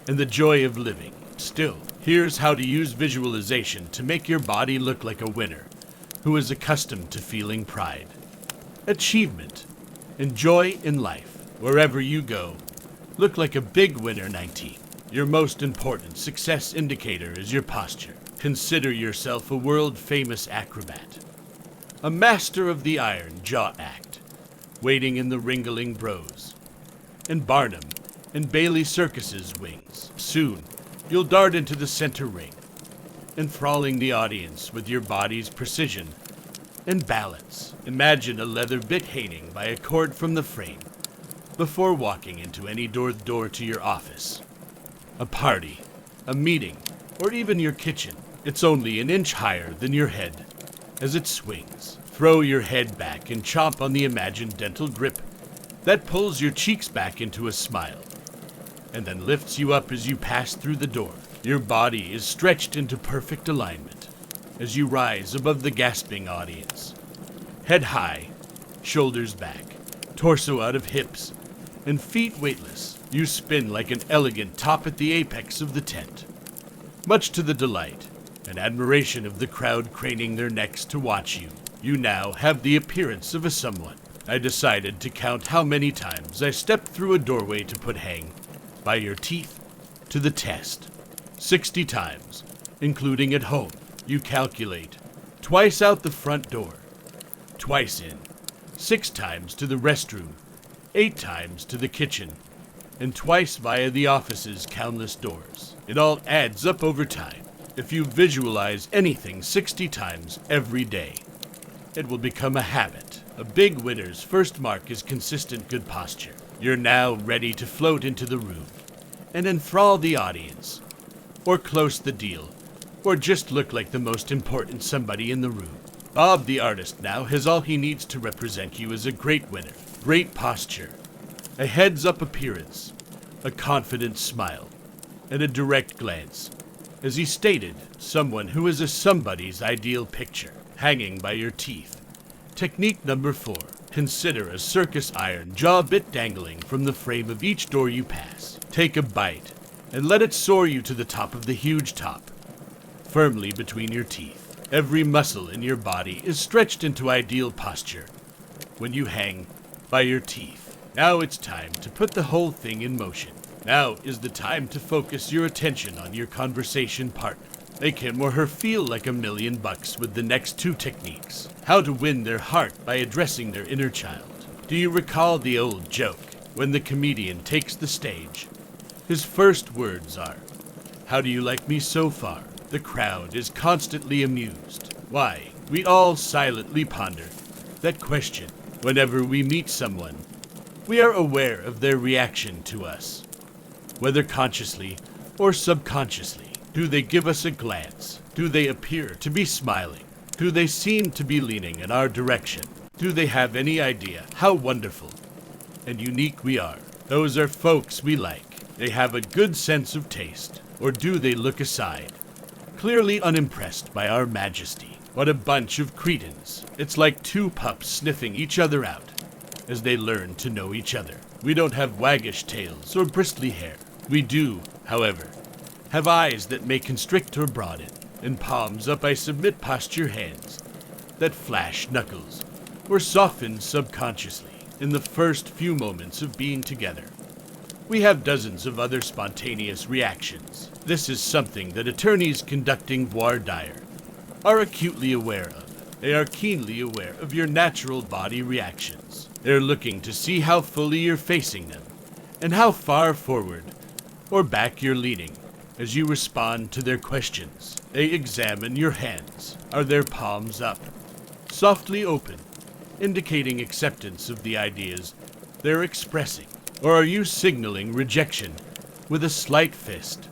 and the joy of living. Still, here's how to use visualization to make your body look like a winner who is accustomed to feeling pride, achievement, and joy in life. Wherever you go, look like a big winner. 19. Your most important success indicator is your posture. Consider yourself a world-famous acrobat, a master of the iron jaw act, waiting in the Ringling Bros and Barnum and Bailey Circus's wings. Soon, you'll dart into the center ring, enthralling the audience with your body's precision and balance. Imagine a leather bit hanging by a cord from the frame before walking into any door to your office, a party, a meeting, or even your kitchen. It's only an inch higher than your head as it swings. Throw your head back and chomp on the imagined dental grip that pulls your cheeks back into a smile and then lifts you up as you pass through the door. Your body is stretched into perfect alignment as you rise above the gasping audience. Head high, shoulders back, torso out of hips, and feet weightless. You spin like an elegant top at the apex of the tent, much to the delight and admiration of the crowd craning their necks to watch you. You now have the appearance of a someone. I decided to count how many times I stepped through a doorway to put hang by your teeth to the test. 60 times, including at home. You calculate. Twice out the front door, twice in, 6 times to the restroom, 8 times to the kitchen, and twice via the office's countless doors. It all adds up over time. If you visualize anything 60 times every day, it will become a habit. A big winner's first mark is consistent good posture. You're now ready to float into the room and enthrall the audience, or close the deal, or just look like the most important somebody in the room. Bob the artist now has all he needs to represent you as a great winner. Great posture, a heads-up appearance, a confident smile, and a direct glance. As he stated, someone who is a somebody's ideal picture, hanging by your teeth. Technique number 4. Consider a circus iron jaw bit dangling from the frame of each door you pass. Take a bite and let it soar you to the top of the huge top, firmly between your teeth. Every muscle in your body is stretched into ideal posture when you hang by your teeth. Now it's time to put the whole thing in motion. Now is the time to focus your attention on your conversation partner. Make him or her feel like $1 million with the next 2 techniques. How to win their heart by addressing their inner child. Do you recall the old joke when the comedian takes the stage? His first words are, How do you like me so far? The crowd is constantly amused. Why, we all silently ponder that question whenever we meet someone. We are aware of their reaction to us, whether consciously or subconsciously. Do they give us a glance? Do they appear to be smiling? Do they seem to be leaning in our direction? Do they have any idea how wonderful and unique we are? Those are folks we like. They have a good sense of taste. Or do they look aside, clearly unimpressed by our majesty? What a bunch of cretins. It's like two pups sniffing each other out as they learn to know each other. We don't have waggish tails or bristly hair. We do, however, have eyes that may constrict or broaden, and palms up I submit posture hands that flash knuckles or soften subconsciously in the first few moments of being together. We have dozens of other spontaneous reactions. This is something that attorneys conducting voir dire are acutely aware of. They are keenly aware of your natural body reactions. They're looking to see how fully you're facing them and how far forward or back you're leaning as you respond to their questions. They examine your hands. Are their palms up, softly open, indicating acceptance of the ideas they're expressing? Or are you signaling rejection with a slight fist?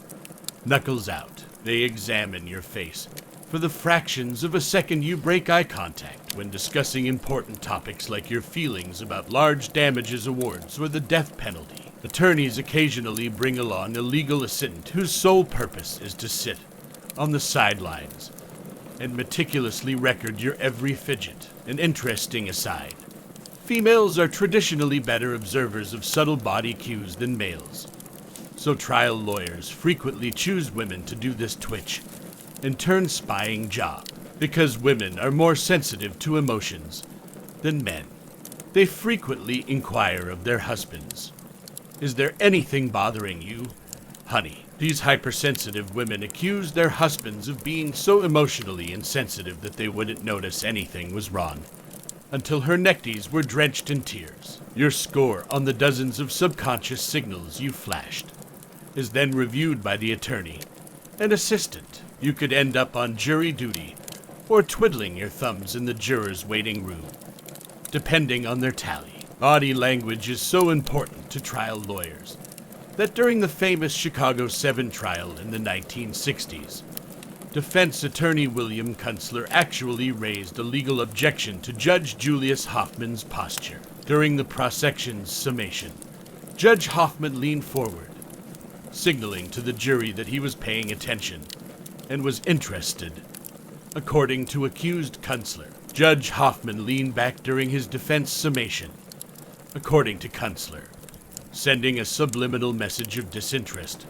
Knuckles out. They examine your face. For the fractions of a second you break eye contact when discussing important topics like your feelings about large damages awards or the death penalty. Attorneys occasionally bring along a legal assistant whose sole purpose is to sit on the sidelines and meticulously record your every fidget. An interesting aside. Females are traditionally better observers of subtle body cues than males, so trial lawyers frequently choose women to do this twitch and turn spying job. Because women are more sensitive to emotions than men, they frequently inquire of their husbands, "Is there anything bothering you, honey?" These hypersensitive women accuse their husbands of being so emotionally insensitive that they wouldn't notice anything was wrong until her neckties were drenched in tears. Your score on the dozens of subconscious signals you flashed is then reviewed by the attorney and assistant. You could end up on jury duty or twiddling your thumbs in the jurors' waiting room, depending on their tally. Body language is so important to trial lawyers that during the famous Chicago 7 trial in the 1960s, defense attorney William Kunstler actually raised a legal objection to Judge Julius Hoffman's posture. During the prosecution's summation, Judge Hoffman leaned forward, signaling to the jury that he was paying attention and was interested. According to accused Kunstler, Judge Hoffman leaned back during his defense summation, according to Kunstler, sending a subliminal message of disinterest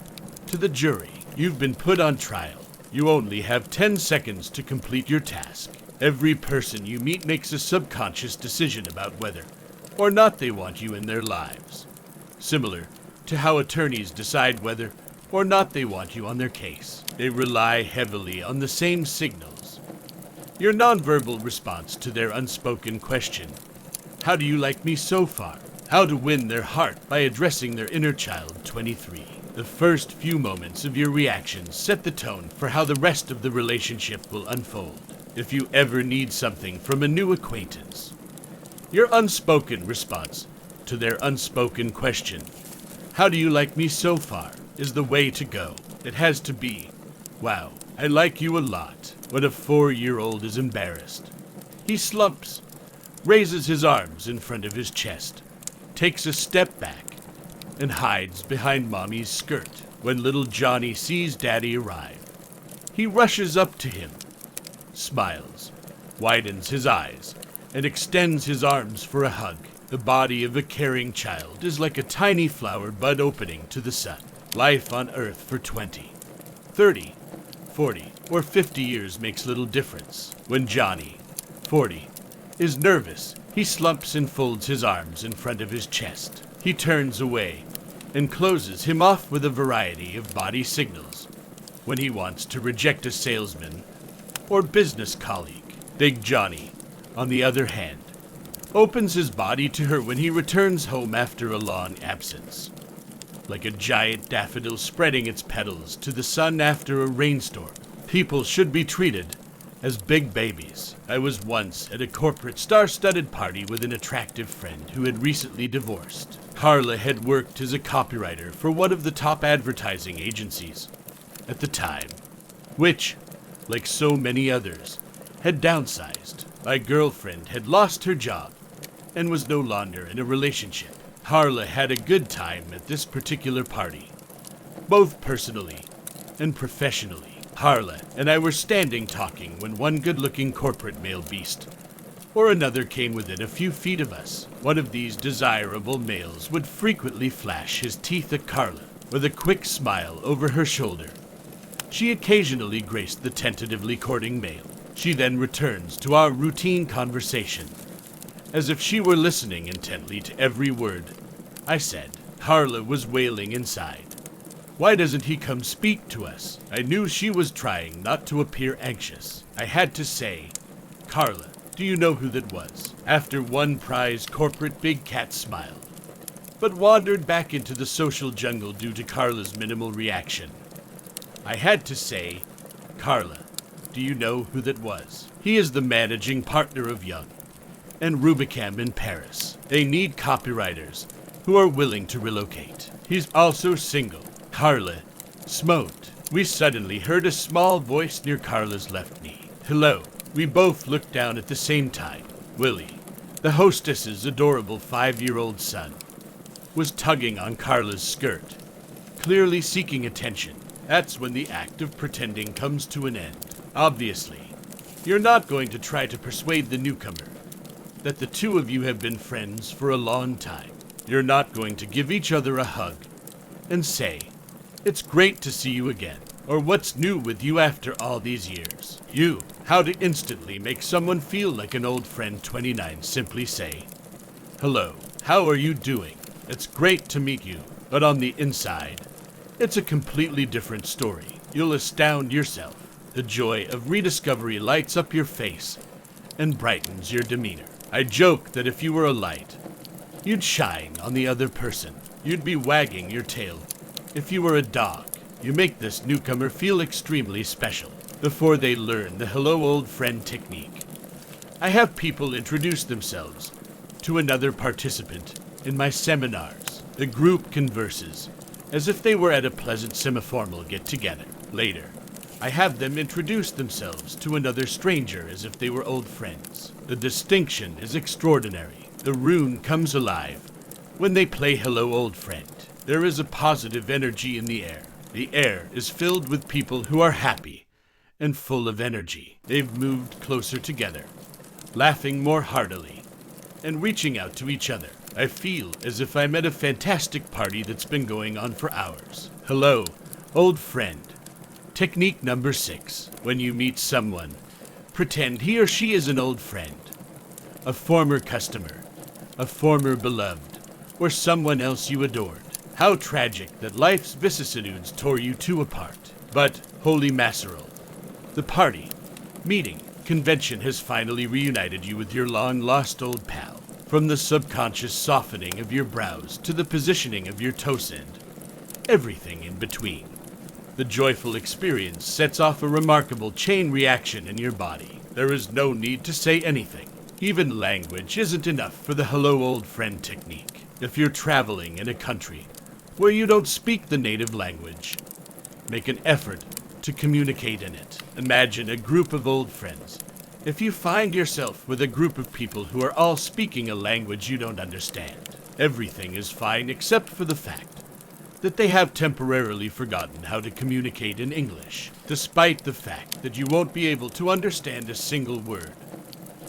to the jury. You've been put on trial. You only have 10 seconds to complete your task. Every person you meet makes a subconscious decision about whether or not they want you in their lives, similar to how attorneys decide whether or not they want you on their case. They rely heavily on the same signals. Your nonverbal response to their unspoken question, "How do you like me so far?" How to win their heart by addressing their inner child, 23. The first few moments of your reactions set the tone for how the rest of the relationship will unfold. If you ever need something from a new acquaintance, your unspoken response to their unspoken question, "How do you like me so far?" is the way to go. It has to be, "Wow, I like you a lot." When a 4-year-old is embarrassed, he slumps, raises his arms in front of his chest, takes a step back, and hides behind mommy's skirt. When little Johnny sees Daddy arrive, he rushes up to him, smiles, widens his eyes, and extends his arms for a hug. The body of a caring child is like a tiny flower bud opening to the sun. Life on Earth for 20, 30, 40, or 50 years makes little difference. When Johnny, 40, is nervous, he slumps and folds his arms in front of his chest. He turns away and closes him off with a variety of body signals when he wants to reject a salesman or business colleague. Big Johnny, on the other hand, opens his body to her when he returns home after a long absence. like a giant daffodil spreading its petals to the sun after a rainstorm. People should be treated as big babies. I was once at a corporate star-studded party with an attractive friend who had recently divorced. Carla had worked as a copywriter for one of the top advertising agencies at the time, which, like so many others, had downsized. My girlfriend had lost her job and was no longer in a relationship. Carla had a good time at this particular party, both personally and professionally. Carla and I were standing talking when one good-looking corporate male beast or another came within a few feet of us. One of these desirable males would frequently flash his teeth at Carla with a quick smile over her shoulder. She occasionally graced the tentatively courting male. She then returns to our routine conversation, as if she were listening intently to every word I said. Carla was wailing inside. Why doesn't he come speak to us? I knew she was trying not to appear anxious. I had to say, Carla, do you know who that was? After one prize corporate big cat smiled, but wandered back into the social jungle due to Carla's minimal reaction. I had to say, Carla, do you know who that was? He is the managing partner of Young and Rubicam in Paris. They need copywriters who are willing to relocate. He's also single. Carla smoked. We suddenly heard a small voice near Carla's left knee. Hello. We both looked down at the same time. Willie, the hostess's adorable 5-year-old son, was tugging on Carla's skirt, clearly seeking attention. That's when the act of pretending comes to an end. Obviously, you're not going to try to persuade the newcomer that the two of you have been friends for a long time. You're not going to give each other a hug and say, it's great to see you again, or what's new with you after all these years. How to instantly make someone feel like an old friend. 29. Simply say, hello, how are you doing? It's great to meet you. But on the inside, it's a completely different story. You'll astound yourself. The joy of rediscovery lights up your face and brightens your demeanor. I joke that if you were a light, you'd shine on the other person. You'd be wagging your tail. If you were a dog, you make this newcomer feel extremely special before they learn the hello old friend technique. I have people introduce themselves to another participant in my seminars. The group converses as if they were at a pleasant semi-formal get-together. Later, I have them introduce themselves to another stranger as if they were old friends. The distinction is extraordinary. The rune comes alive when they play hello old friend. There is a positive energy in the air. The air is filled with people who are happy and full of energy. They've moved closer together, laughing more heartily, and reaching out to each other. I feel as if I'm at a fantastic party that's been going on for hours. Hello, old friend. Technique number 6. When you meet someone, pretend he or she is an old friend, a former customer, a former beloved, or someone else you adored. How tragic that life's vicissitudes tore you two apart. But, holy mackerel, the party, meeting, convention has finally reunited you with your long-lost old pal. From the subconscious softening of your brows to the positioning of your toes and everything in between. The joyful experience sets off a remarkable chain reaction in your body. There is no need to say anything. Even language isn't enough for the hello old friend technique. If you're traveling in a country where you don't speak the native language, make an effort to communicate in it. Imagine a group of old friends. If you find yourself with a group of people who are all speaking a language you don't understand, everything is fine except for the fact that they have temporarily forgotten how to communicate in English. Despite the fact that you won't be able to understand a single word,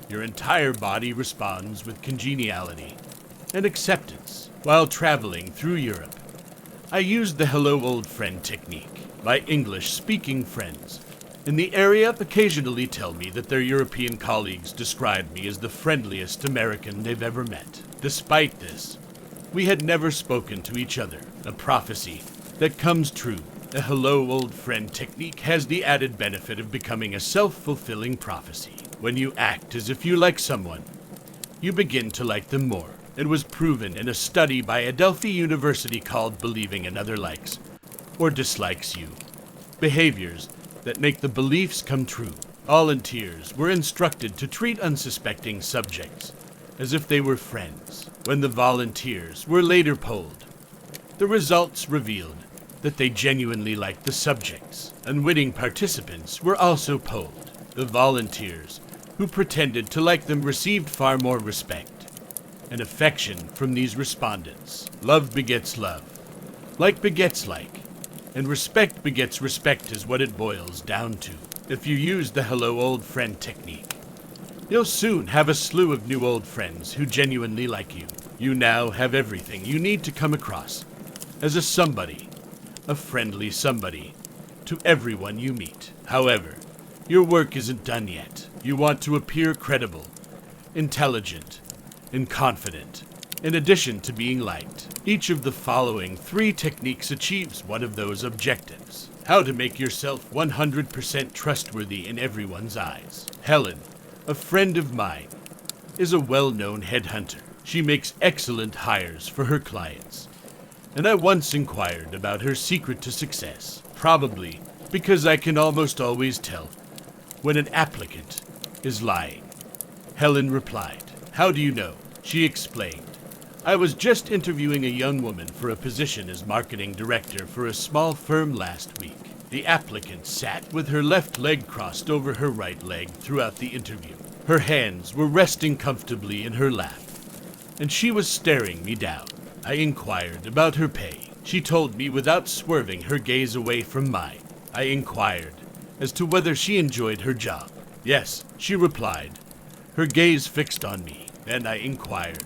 your entire body responds with congeniality and acceptance. While traveling through Europe, I used the hello old friend technique. My English-speaking friends in the area occasionally tell me that their European colleagues describe me as the friendliest American they've ever met. Despite this, we had never spoken to each other. A prophecy that comes true. The hello old friend technique has the added benefit of becoming a self-fulfilling prophecy. When you act as if you like someone, you begin to like them more. It was proven in a study by Adelphi University called Believing Another Likes or Dislikes You. Behaviors that make the beliefs come true. Volunteers were instructed to treat unsuspecting subjects as if they were friends. When the volunteers were later polled, the results revealed that they genuinely liked the subjects. Unwitting participants were also polled. The volunteers who pretended to like them received far more respect and affection from these respondents. Love begets love. Like begets like. And respect begets respect is what it boils down to. If you use the hello old friend technique, you'll soon have a slew of new old friends who genuinely like you. You now have everything you need to come across as a somebody, a friendly somebody, to everyone you meet. However, your work isn't done yet. You want to appear credible, intelligent, and confident, in addition to being liked. Each of the following 3 techniques achieves one of those objectives. How to make yourself 100% trustworthy in everyone's eyes. Helen, a friend of mine, is a well-known headhunter. She makes excellent hires for her clients, and I once inquired about her secret to success. Probably because I can almost always tell when an applicant is lying. Helen replied, "How do you know?" She explained, "I was just interviewing a young woman for a position as marketing director for a small firm last week. The applicant sat with her left leg crossed over her right leg throughout the interview. Her hands were resting comfortably in her lap, and she was staring me down. I inquired about her pay. She told me without swerving her gaze away from mine. I inquired as to whether she enjoyed her job. Yes, she replied, her gaze fixed on me. Then I inquired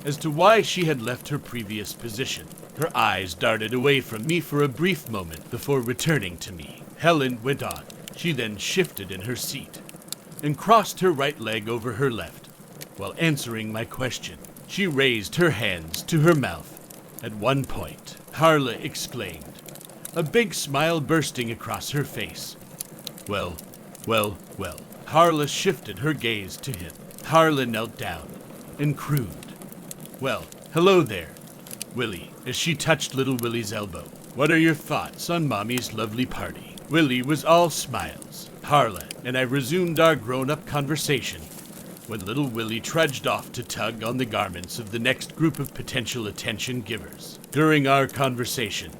as to why she had left her previous position. Her eyes darted away from me for a brief moment before returning to me. Helen went on. She then shifted in her seat and crossed her right leg over her left. While answering my question, she raised her hands to her mouth. At one point, Carla exclaimed, a big smile bursting across her face. Well. Carla shifted her gaze to him. Carla knelt down and crooned, "Well, hello there, Willie," as she touched little Willie's elbow. "What are your thoughts on Mommy's lovely party?" Willie was all smiles. Carla and I resumed our grown-up conversation when little Willie trudged off to tug on the garments of the next group of potential attention givers. During our conversation,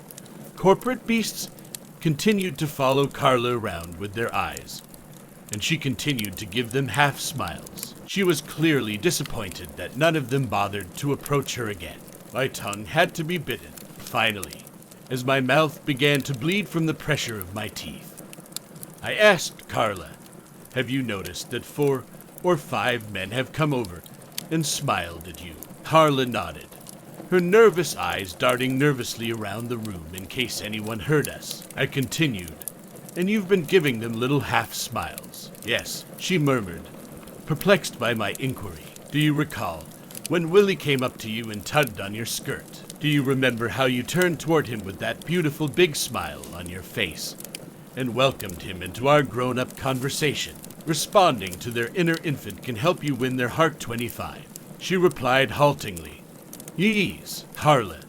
corporate beasts continued to follow Carla around with their eyes, and she continued to give them half smiles. She was clearly disappointed that none of them bothered to approach her again. My tongue had to be bitten, finally, as my mouth began to bleed from the pressure of my teeth. I asked Carla, "Have you noticed that 4 or 5 men have come over and smiled at you?" Carla nodded, her nervous eyes darting nervously around the room in case anyone heard us. I continued, "And you've been giving them little half-smiles?" "Yes," she murmured, perplexed by my inquiry. "Do you recall when Willie came up to you and tugged on your skirt? Do you remember how you turned toward him with that beautiful big smile on your face and welcomed him into our grown-up conversation? Responding to their inner infant can help you win their heart 25. She replied haltingly, "Yees, Carla,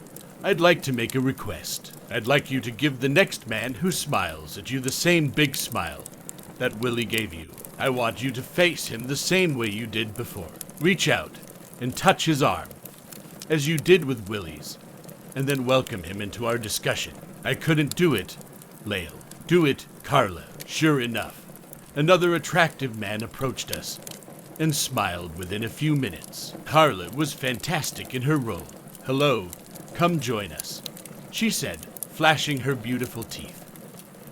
I'd like to make a request. I'd like you to give the next man who smiles at you the same big smile that Willie gave you. I want you to face him the same way you did before. Reach out and touch his arm, as you did with Willie's, and then welcome him into our discussion." I couldn't do it, Leil. "Do it, Carla." Sure enough, another attractive man approached us and smiled within a few minutes. Carla was fantastic in her role. "Hello, come join us," she said, flashing her beautiful teeth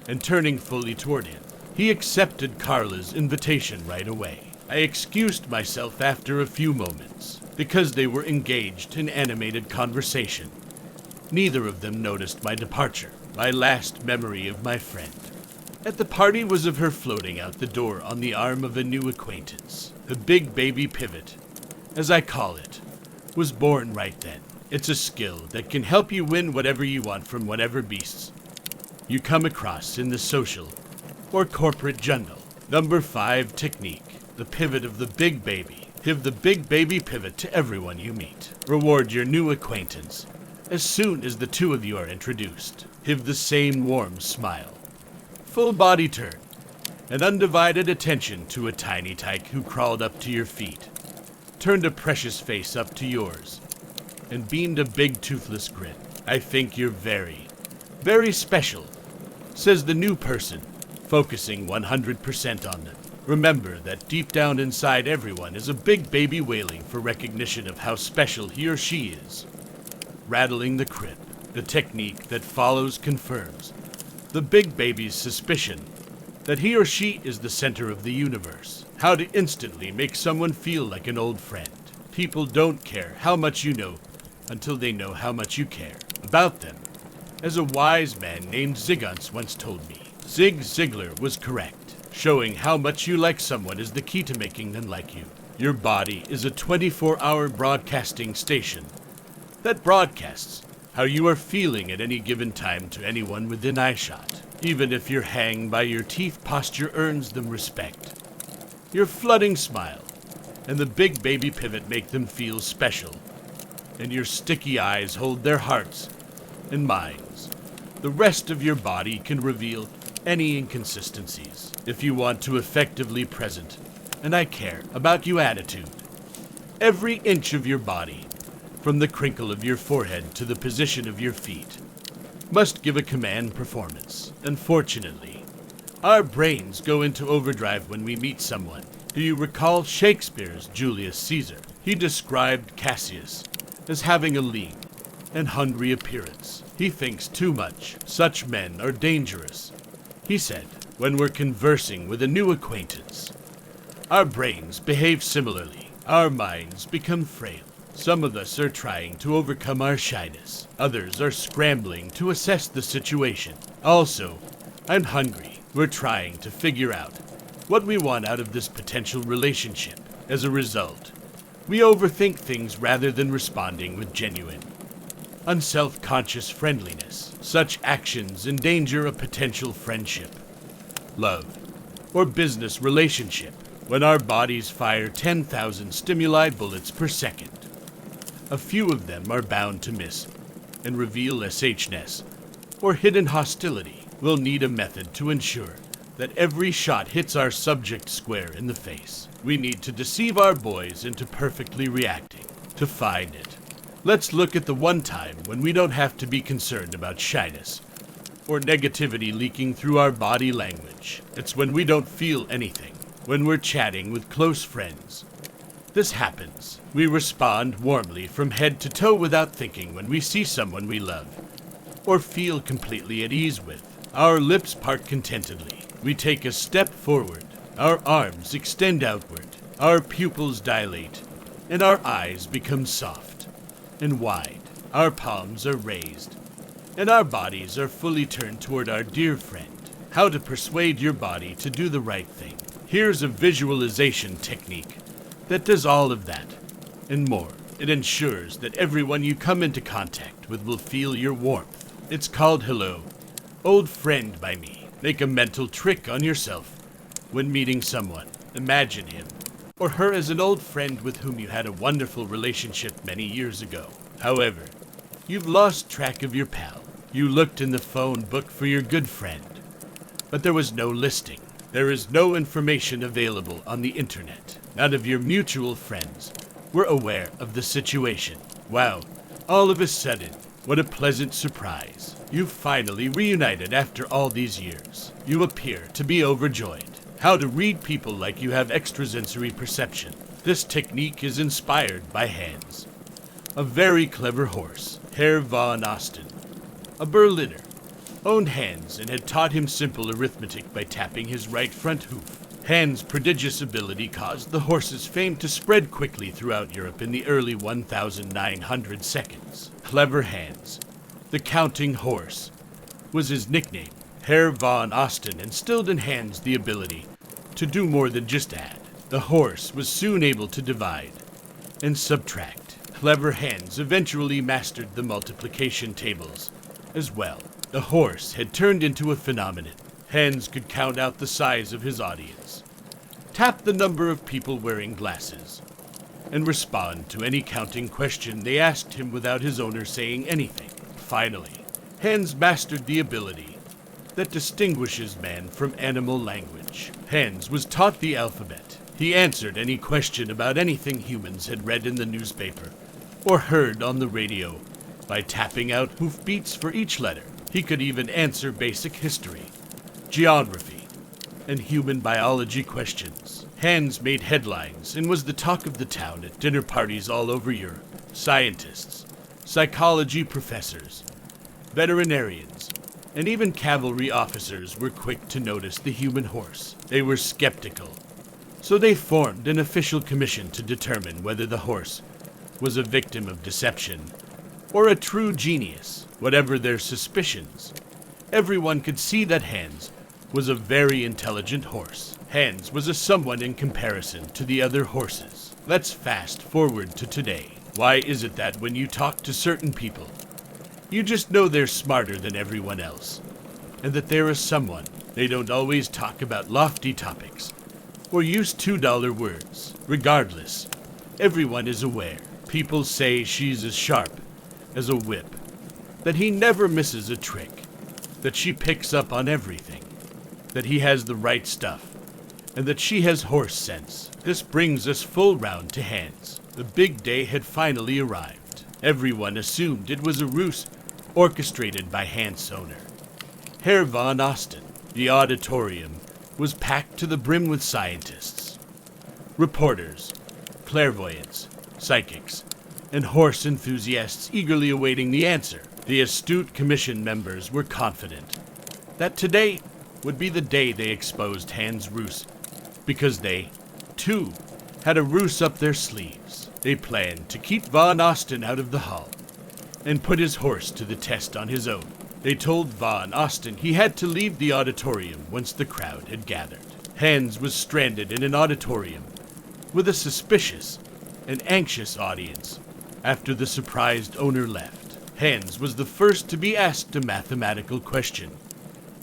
and turning fully toward him. He accepted Carla's invitation right away. I excused myself after a few moments because they were engaged in animated conversation. Neither of them noticed my departure. My last memory of my friend at the party was of her floating out the door on the arm of a new acquaintance. The big baby pivot, as I call it, was born right then. It's a skill that can help you win whatever you want from whatever beasts you come across in the social or corporate jungle. Number 5 technique, the pivot of the big baby. Give the big baby pivot to everyone you meet. Reward your new acquaintance as soon as the two of you are introduced. Give the same warm smile. Full body turn and undivided attention to a tiny tyke who crawled up to your feet, turned a precious face up to yours, and beamed a big toothless grin. I think you're very, very special, says the new person, focusing 100% on them. Remember that deep down inside everyone is a big baby wailing for recognition of how special he or she is. Rattling the crib, the technique that follows confirms the big baby's suspicion that he or she is the center of the universe. How to instantly make someone feel like an old friend. People don't care how much you know until they know how much you care about them. As a wise man named Zigguns once told me, Zig Ziglar was correct. Showing how much you like someone is the key to making them like you. Your body is a 24-hour broadcasting station that broadcasts how you are feeling at any given time to anyone within eyeshot. Even if your hang by your teeth posture earns them respect. Your flooding smile and the big baby pivot make them feel special. And your sticky eyes hold their hearts and minds. The rest of your body can reveal any inconsistencies. If you want to effectively present and I care about you attitude, every inch of your body, from the crinkle of your forehead to the position of your feet, must give a command performance. Unfortunately, our brains go into overdrive when we meet someone. Do you recall Shakespeare's Julius Caesar? He described Cassius as having a lean and hungry appearance. He thinks too much. Such men are dangerous. He said, when we're conversing with a new acquaintance, our brains behave similarly. Our minds become frail. Some of us are trying to overcome our shyness. Others are scrambling to assess the situation. Also, I'm hungry. We're trying to figure out what we want out of this potential relationship. As a result, we overthink things rather than responding with genuine, unself-conscious friendliness. Such actions endanger a potential friendship, love, or business relationship when our bodies fire 10,000 stimuli bullets per second. A few of them are bound to miss and reveal SHness or hidden hostility. We'll need a method to ensure that every shot hits our subject square in the face. We need to deceive our boys into perfectly reacting. To find it, let's look at the one time when we don't have to be concerned about shyness or negativity leaking through our body language. It's when we don't feel anything, when we're chatting with close friends. This happens. We respond warmly from head to toe without thinking when we see someone we love or feel completely at ease with. Our lips part contentedly. We take a step forward. Our arms extend outward. Our pupils dilate, and our eyes become soft and wide. Our palms are raised, and our bodies are fully turned toward our dear friend. How to persuade your body to do the right thing. Here's a visualization technique that does all of that and more. It ensures that everyone you come into contact with will feel your warmth. It's called Hello, Old Friend by me. Make a mental trick on yourself when meeting someone. Imagine him or her as an old friend with whom you had a wonderful relationship many years ago. However, you've lost track of your pal. You looked in the phone book for your good friend, but there was no listing. There is no information available on the internet. None of your mutual friends were aware of the situation. Wow, all of a sudden, what a pleasant surprise. You've finally reunited after all these years. You appear to be overjoyed. How to read people like you have extrasensory perception. This technique is inspired by Hans, a very clever horse. Herr von Osten, a Berliner, owned Hans and had taught him simple arithmetic by tapping his right front hoof. Hans' prodigious ability caused the horse's fame to spread quickly throughout Europe in the early 1900 seconds. Clever Hans, the counting horse, was his nickname. Herr von Osten instilled in Hans the ability to do more than just add. The horse was soon able to divide and subtract. Clever Hans eventually mastered the multiplication tables as well. The horse had turned into a phenomenon. Hans could count out the size of his audience, tap the number of people wearing glasses, and respond to any counting question they asked him without his owner saying anything. Finally, Hans mastered the ability that distinguishes man from animal language. Hans was taught the alphabet. He answered any question about anything humans had read in the newspaper or heard on the radio by tapping out hoofbeats for each letter. He could even answer basic history, geography, and human biology questions. Hans made headlines and was the talk of the town at dinner parties all over Europe. Scientists, psychology professors, veterinarians, and even cavalry officers were quick to notice the human horse. They were skeptical, so they formed an official commission to determine whether the horse was a victim of deception or a true genius. Whatever their suspicions, everyone could see that Hans was a very intelligent horse. Hans was a someone in comparison to the other horses. Let's fast forward to today. Why is it that when you talk to certain people, you just know they're smarter than everyone else, and that there is someone? They don't always talk about lofty topics or use $2 words. Regardless, everyone is aware. People say she's as sharp as a whip, that he never misses a trick, that she picks up on everything, that he has the right stuff, and that she has horse sense. This brings us full round to Hans. The big day had finally arrived. Everyone assumed it was a ruse orchestrated by Hans' owner, Herr von Osten. The auditorium was packed to the brim with scientists, reporters, clairvoyants, psychics, and horse enthusiasts eagerly awaiting the answer. The astute commission members were confident that today would be the day they exposed Hans' ruse, because they, too, had a ruse up their sleeves. They planned to keep von Osten out of the hall and put his horse to the test on his own. They told von Osten he had to leave the auditorium once the crowd had gathered. Hans was stranded in an auditorium with a suspicious and anxious audience after the surprised owner left. Hans was the first to be asked a mathematical question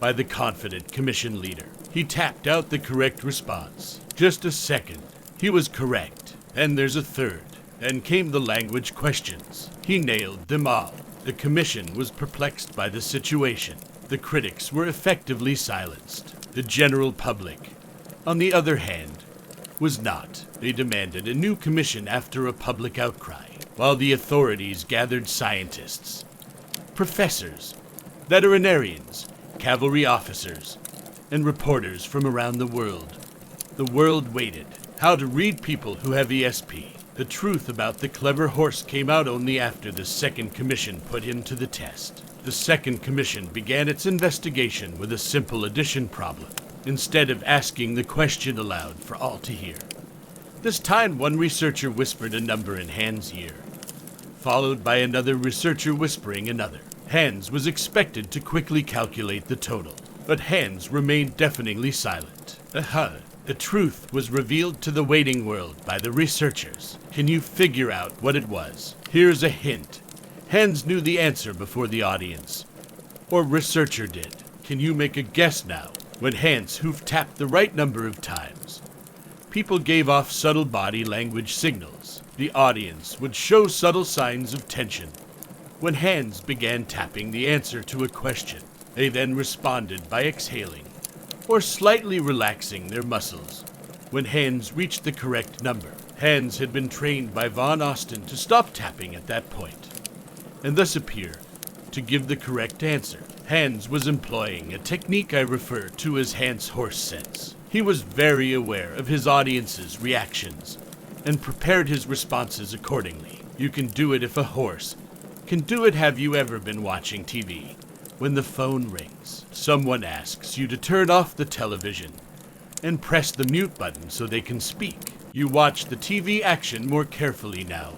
by the confident commission leader. He tapped out the correct response. Just a second. He was correct. Then there's a third. Then came the language questions. He nailed them all. The commission was perplexed by the situation. The critics were effectively silenced. The general public, on the other hand, was not. They demanded a new commission after a public outcry, while the authorities gathered scientists, professors, veterinarians, cavalry officers, and reporters from around the world. The world waited. How to read people who have ESP. The truth about the clever horse came out only after the second commission put him to the test. The second commission began its investigation with a simple addition problem, instead of asking the question aloud for all to hear. This time, one researcher whispered a number in Hans' ear, followed by another researcher whispering another. Hans was expected to quickly calculate the total, but Hans remained deafeningly silent. The truth was revealed to the waiting world by the researchers. Can you figure out what it was? Here's a hint. Hans knew the answer before the audience, or researcher did. Can you make a guess now? When Hans hoof-tapped the right number of times, people gave off subtle body language signals. The audience would show subtle signs of tension. When Hans began tapping the answer to a question, they then responded by exhaling or slightly relaxing their muscles. When Hans reached the correct number, Hans had been trained by von Osten to stop tapping at that point, and thus appear to give the correct answer. Hans was employing a technique I refer to as Hans' horse sense. He was very aware of his audience's reactions and prepared his responses accordingly. You can do it if a horse can do it. Have you ever been watching TV? When the phone rings, someone asks you to turn off the television and press the mute button so they can speak. You watch the TV action more carefully now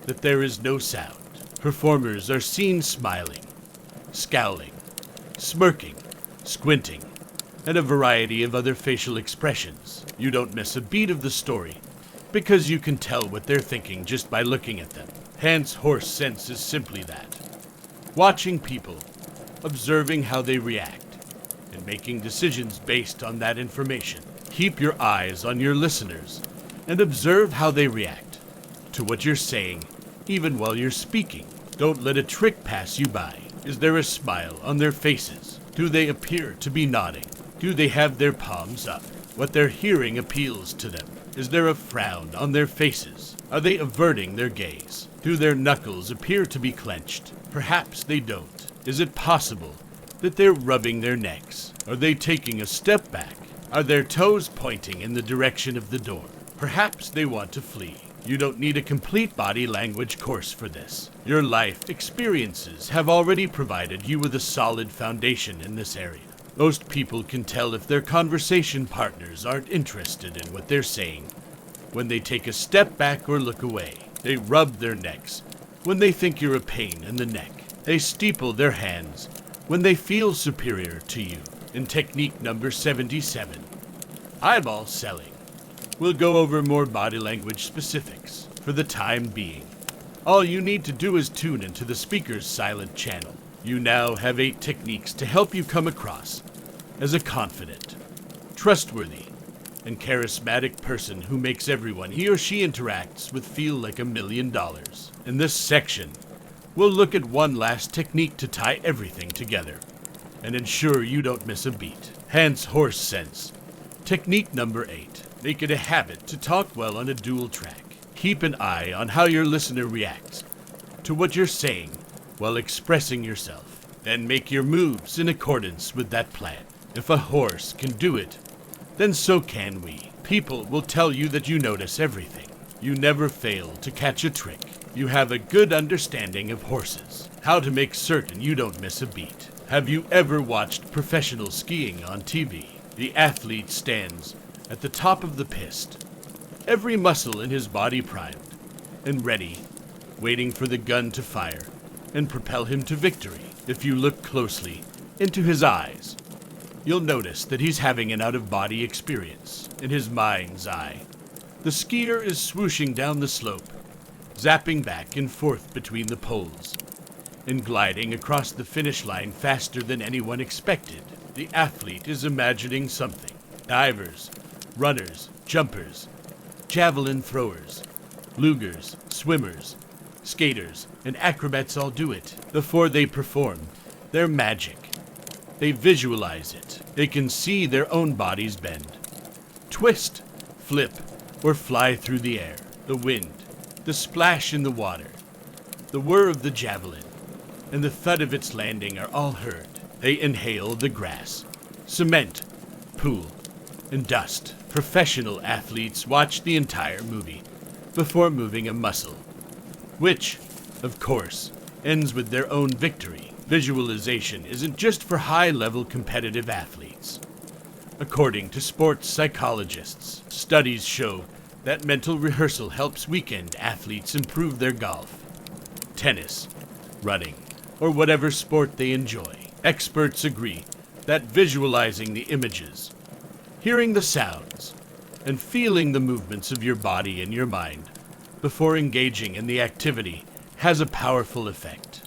that there is no sound. Performers are seen smiling, scowling, smirking, squinting, and a variety of other facial expressions. You don't miss a beat of the story because you can tell what they're thinking just by looking at them. Hans' horse sense is simply that. Watching people, observing how they react, and making decisions based on that information. Keep your eyes on your listeners and observe how they react. to what you're saying, even while you're speaking. Don't let a trick pass you by. Is there a smile on their faces? Do they appear to be nodding? Do they have their palms up? What they're hearing appeals to them. Is there a frown on their faces? Are they averting their gaze? Do their knuckles appear to be clenched? Perhaps they don't. Is it possible that they're rubbing their necks? Are they taking a step back? Are their toes pointing in the direction of the door? Perhaps they want to flee. You don't need a complete body language course for this. Your life experiences have already provided you with a solid foundation in this area. Most people can tell if their conversation partners aren't interested in what they're saying when they take a step back or look away. They rub their necks when they think you're a pain in the neck. They steeple their hands when they feel superior to you. In technique number 77, eyeball selling, we'll go over more body language specifics for the time being. All you need to do is tune into the speaker's silent channel. You now have 8 techniques to help you come across as a confident, trustworthy, and charismatic person who makes everyone he or she interacts with feel like $1 million. In this section, we'll look at one last technique to tie everything together and ensure you don't miss a beat. Hence horse sense. Technique number 8. Make it a habit to talk well on a dual track. Keep an eye on how your listener reacts to what you're saying while expressing yourself. Then make your moves in accordance with that plan. If a horse can do it, then so can we. People will tell you that you notice everything. You never fail to catch a trick. You have a good understanding of horses, how to make certain you don't miss a beat. Have you ever watched professional skiing on TV? The athlete stands at the top of the piste, every muscle in his body primed and ready, waiting for the gun to fire and propel him to victory. If you look closely into his eyes, you'll notice that he's having an out-of-body experience. In his mind's eye, the skier is swooshing down the slope, zapping back and forth between the poles, and gliding across the finish line faster than anyone expected. The athlete is imagining something. Divers, runners, jumpers, javelin throwers, lugers, swimmers, skaters, and acrobats all do it. Before they perform their magic, they visualize it. They can see their own bodies bend, twist, flip, or fly through the air. The wind, the splash in the water, the whir of the javelin, and the thud of its landing are all heard. They inhale the grass, cement, pool, and dust. Professional athletes watch the entire movie before moving a muscle, which, of course, ends with their own victory. Visualization isn't just for high-level competitive athletes. According to sports psychologists, studies show that mental rehearsal helps weekend athletes improve their golf, tennis, running, or whatever sport they enjoy. Experts agree that visualizing the images, hearing the sounds, and feeling the movements of your body and your mind before engaging in the activity has a powerful effect.